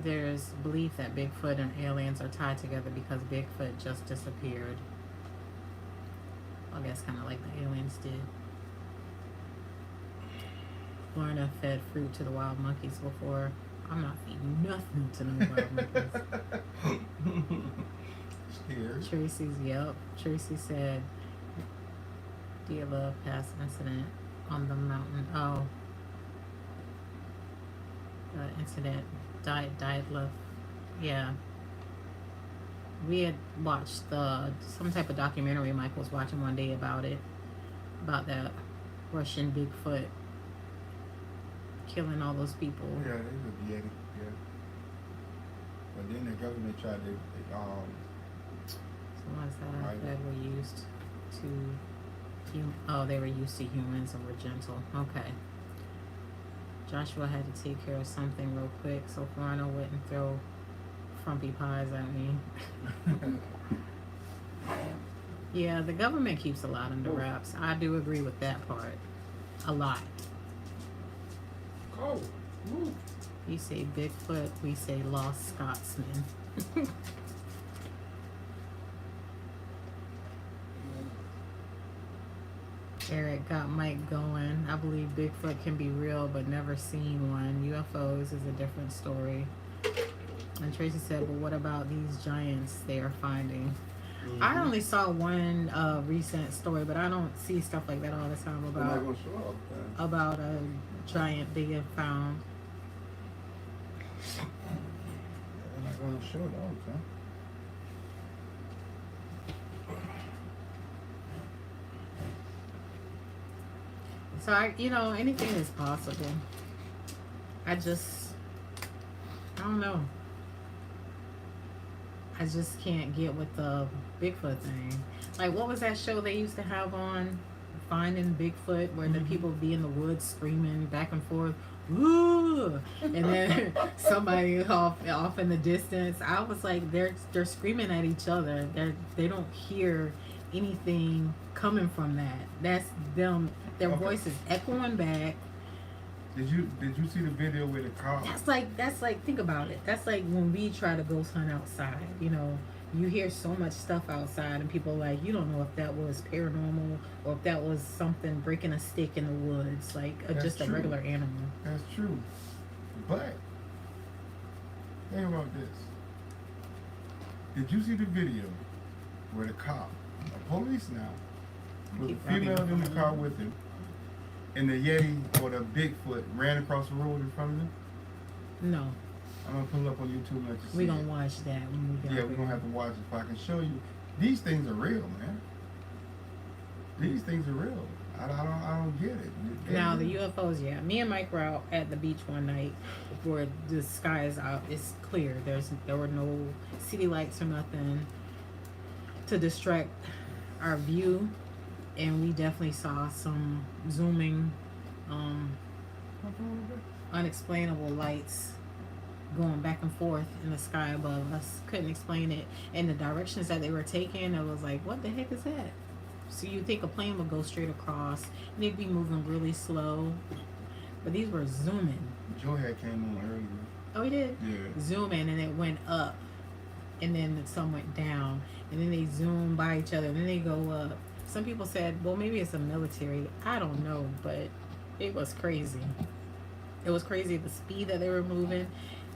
there's belief that Bigfoot and aliens are tied together because Bigfoot just disappeared. I guess kind of like the aliens did. Florida fed fruit to the wild monkeys before. I'm not feeding nothing to no wild monkeys.
Scared.
Tracy said, dear love, past incident on the mountain. Oh. The incident. Diet love. Yeah. We had watched some type of documentary Mike was watching one day about it. About that Russian Bigfoot killing all those people.
Yeah, they was a Yeti, yeah. But then the government tried to,
ones that were used to, they were used to humans and were gentle. Okay. Joshua had to take care of something real quick so Florida wouldn't throw frumpy pies at me. Yeah, the government keeps a lot under wraps. I do agree with that part. A lot.
Oh, ooh.
You say Bigfoot, we say Lost Scotsman. Eric got Mike going. I believe Bigfoot can be real, but never seen one. UFOs is a different story. And Tracy said, but what about these giants they are finding? I only saw one recent story, but I don't see stuff like that all the time
They're not gonna show up. Man.
about a giant being found.
They're not gonna show it all the time.
So anything is possible. I don't know. I just can't get with the Bigfoot thing. Like, what was that show they used to have on Finding Bigfoot, where the people be in the woods screaming back and forth, "Woo!" and then somebody off in the distance. I was like, they're screaming at each other. They don't hear anything coming from that. That's them. Their voice is echoing back.
Did you see the video with the car?
That's like think about it. That's like when we try to ghost hunt outside. You hear so much stuff outside, and people are like, you don't know if that was paranormal or if that was something breaking a stick in the woods, like just a regular animal.
That's true. But think about this. Did you see the video where the cop, a police now, with a female in the car with him, and the Yeti or the Bigfoot ran across the road in front of him?
No.
I'm gonna pull it up on YouTube and let you see.
We're gonna watch that when we
we're gonna have to watch it if I can show you. These things are real, man. These things are real. I don't get it.
Now the UFOs, yeah. Me and Mike were out at the beach one night where the sky is out. It's clear. There were no city lights or nothing to distract our view, and we definitely saw some zooming, unexplainable lights going back and forth in the sky above us. Couldn't explain it. And the directions that they were taking, it was like, what the heck is that? So you think a plane would go straight across, and they'd be moving really slow. But these were zooming.
Joe had came on earlier.
Oh, he did?
Yeah.
Zooming, and it went up, and then some went down, and then they zoom by each other, and then they go up. Some people said, well, maybe it's a military. I don't know, but it was crazy. It was crazy the speed that they were moving,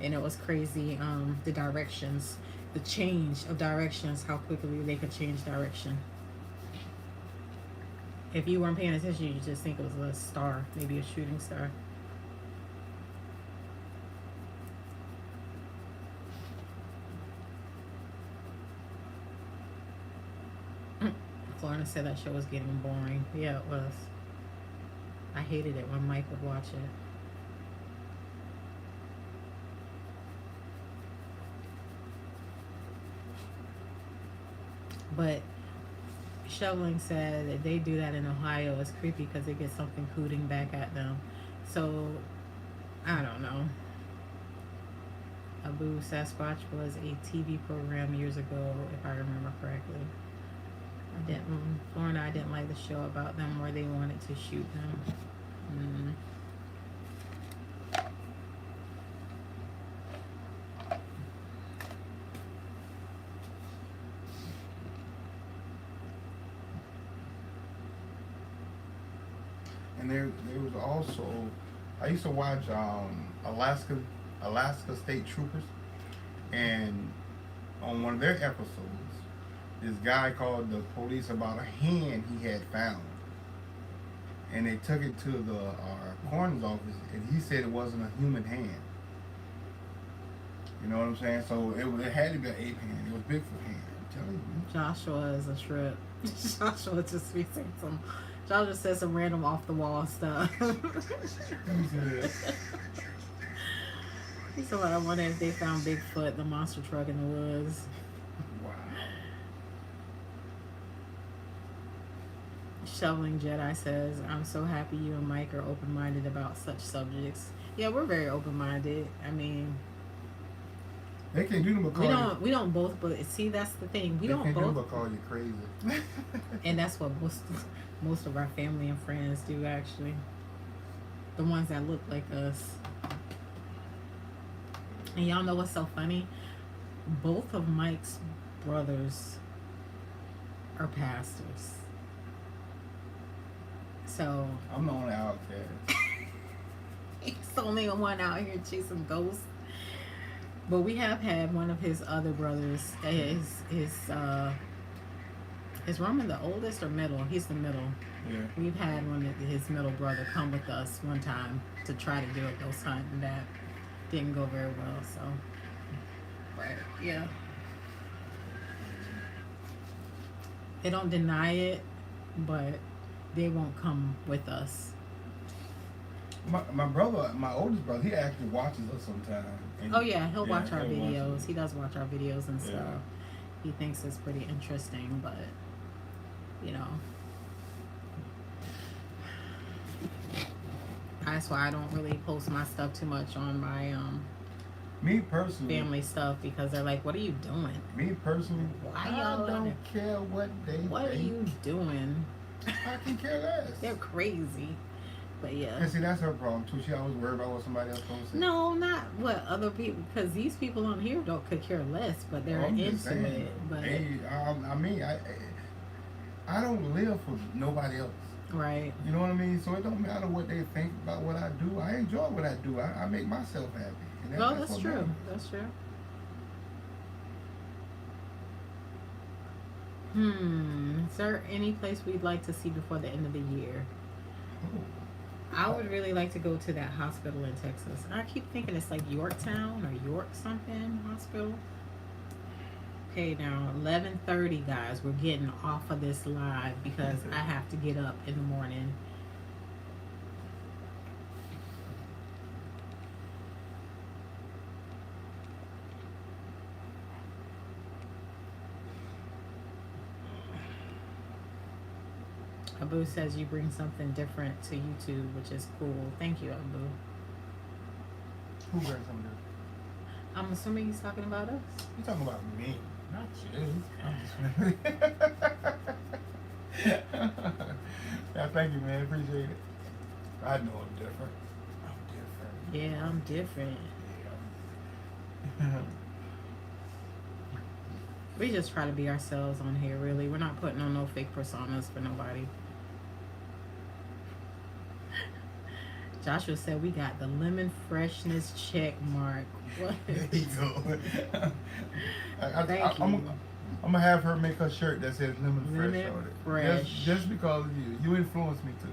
and it was crazy the directions, the change of directions, how quickly they could change direction. If you weren't paying attention, you just think it was a star, maybe a shooting star. Florida said that show was getting boring. Yeah, it was. I hated it when Mike would watch it. But Shoveling said that they do that in Ohio. It's creepy because they get something hooting back at them. So, I don't know. Abu Sasquatch was a TV program years ago, if I remember correctly. Lauren and I didn't like the show about them where they wanted to shoot them.
And there was also, I used to watch Alaska State Troopers, and on one of their episodes, this guy called the police about a hand he had found, and they took it to the coroner's office, and he said it wasn't a human hand. You know what I'm saying? So it had to be an ape hand. It was Bigfoot hand. I'm telling you.
Joshua is a trip. Joshua just be saying some. Joshua said some random off the wall stuff. He said, I wonder if they found Bigfoot, the monster truck in the woods.
Wow.
Shoveling Jedi says, I'm so happy you and Mike are open-minded about such subjects. Yeah, we're very open-minded. I mean,
they can't do them but call
we don't both, but see, that's the thing. We don't both.
They can't call you crazy.
And that's what most of our family and friends do, actually. The ones that look like us. And y'all know what's so funny? Both of Mike's brothers are pastors. So
I'm the only outcast.
He's the only one out here chasing ghosts. But we have had one of his other brothers, his Is Roman the oldest or middle? He's the middle.
Yeah.
We've had his middle brother come with us one time to try to do a ghost hunt, and that didn't go very well. So, but yeah, they don't deny it, but they won't come with us.
My brother, my oldest brother, he actually watches us sometimes.
Oh yeah, he'll watch our
he'll
videos.
watch
He does watch our videos and stuff.
Yeah.
He thinks it's pretty interesting, but you know, that's why I don't really post my stuff too much on my
Me personally,
family stuff, because they're like, "What are you doing?
me personally,
Why
I
y'all
don't
in
care what they
What are
think.
you doing?"
I can care less.
They're crazy. But yeah.
And see, that's her problem too. She always worried about what somebody else gonna say.
No, not what other people, because these people on here could care less, but they're
I'm
into
just saying,
it. But
hey, I don't live for nobody else.
right,
You know what I mean? So it don't matter what they think about what I do. I enjoy what I do. I make myself happy. And
well, that's
what
true.
matters.
That's true. Is there any place we'd like to see before the end of the year?
Oh.
I would really like to go to that hospital in Texas. I keep thinking it's like Yorktown or York something hospital. Okay, now 11:30, guys. We're getting off of this live because I have to get up in the morning. Abu says you bring something different to YouTube, which is cool. Thank you, Abu.
Who wears something?
I'm assuming he's talking about us.
You talking about me, not you. I'm just yeah, thank you, man. Appreciate it. I know I'm different. I'm different.
Yeah, I'm different.
Yeah.
We just try to be ourselves on here, really. We're not putting on no fake personas for nobody. Joshua said we got the lemon freshness check mark. What?
There you go.
Thank you.
I'm gonna have her make a shirt that says lemon fresh
Lemon
on it.
fresh.
Just because of you. You influenced me too.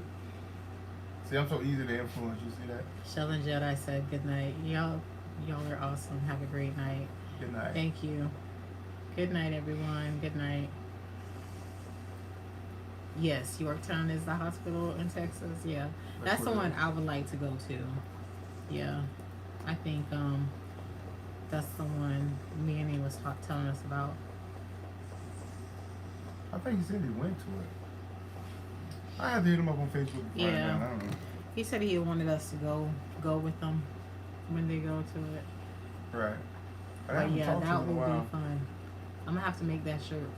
See, I'm so easy to influence. You see that?
Sheldon Jedi said good night. Y'all are awesome. Have a great night.
Good night.
Thank you. Good night, everyone. Good night. Yes, Yorktown is the hospital in Texas. Yeah, that's the one I would like to go to. Yeah, I think that's the one Manny was telling us about.
I think he said he went to it. I have to hit him up on Facebook. To find
Yeah.
out. I don't know.
He said he wanted us to go with them when they go to it.
Right. I
But
haven't
yeah,
talked to him
that
in a
will
while.
be fun. I'm gonna have to make that shirt.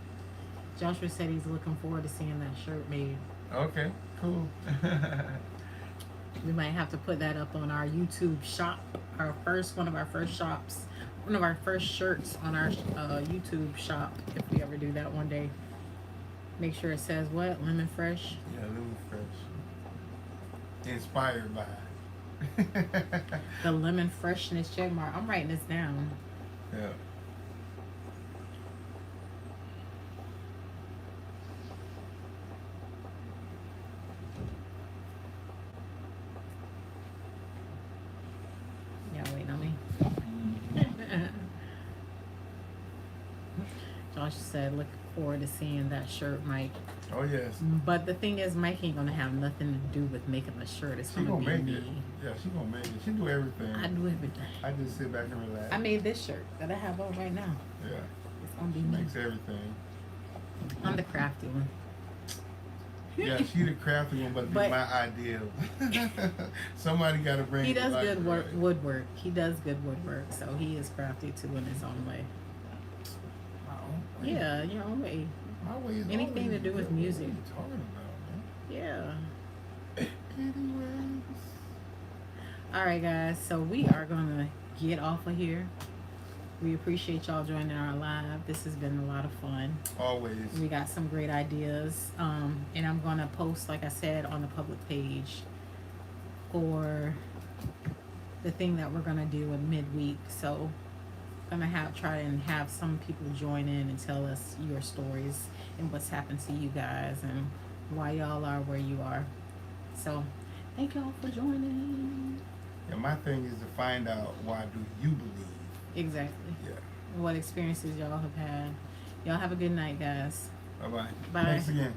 Joshua said he's looking forward to seeing that shirt made.
Okay. Cool.
We might have to put that up on our YouTube shop. One of our first shops, one of our first shirts on our YouTube shop. If we ever do that one day, make sure it says what? Lemon fresh.
Yeah, lemon fresh. Inspired by.
The lemon freshness check mark. I'm writing this down.
Yeah.
Y'all waiting on me. Josh said, looking forward to seeing that shirt, Mike.
Oh yes.
But the thing is, Mike ain't gonna have nothing to do with making the shirt. It's
She
gonna
gonna
be
make
me.
it. Yeah, she gonna make it. She do everything.
I do everything.
I just sit back and relax.
I made this shirt that I have on right now.
Yeah.
It's gonna be
She
me.
makes everything.
I'm the crafty one.
Yeah, she the crafty one, but
But-
my ideal. Somebody got to bring.
He
it
does
like
good
right.
woodwork. He does good woodwork, so he is crafty too in his own way.
My own way.
Yeah, your own way.
My way is
Anything
always
to do with
good.
music.
What are you talking about,
Yeah.
man? Anyways.
All right, guys. So we are gonna get off of here. We appreciate y'all joining our live. This has been a lot of fun.
Always.
We got some great ideas, and I'm gonna post, like I said, on the public page for the thing that we're gonna do in midweek. So gonna try and have some people join in and tell us your stories and what's happened to you guys and why y'all are where you are. So, thank y'all for joining.
And my thing is to find out, why do you believe?
Exactly.
Yeah.
What experiences y'all have had. Y'all have a good night, guys.
Bye-bye.
Bye.
Thanks again.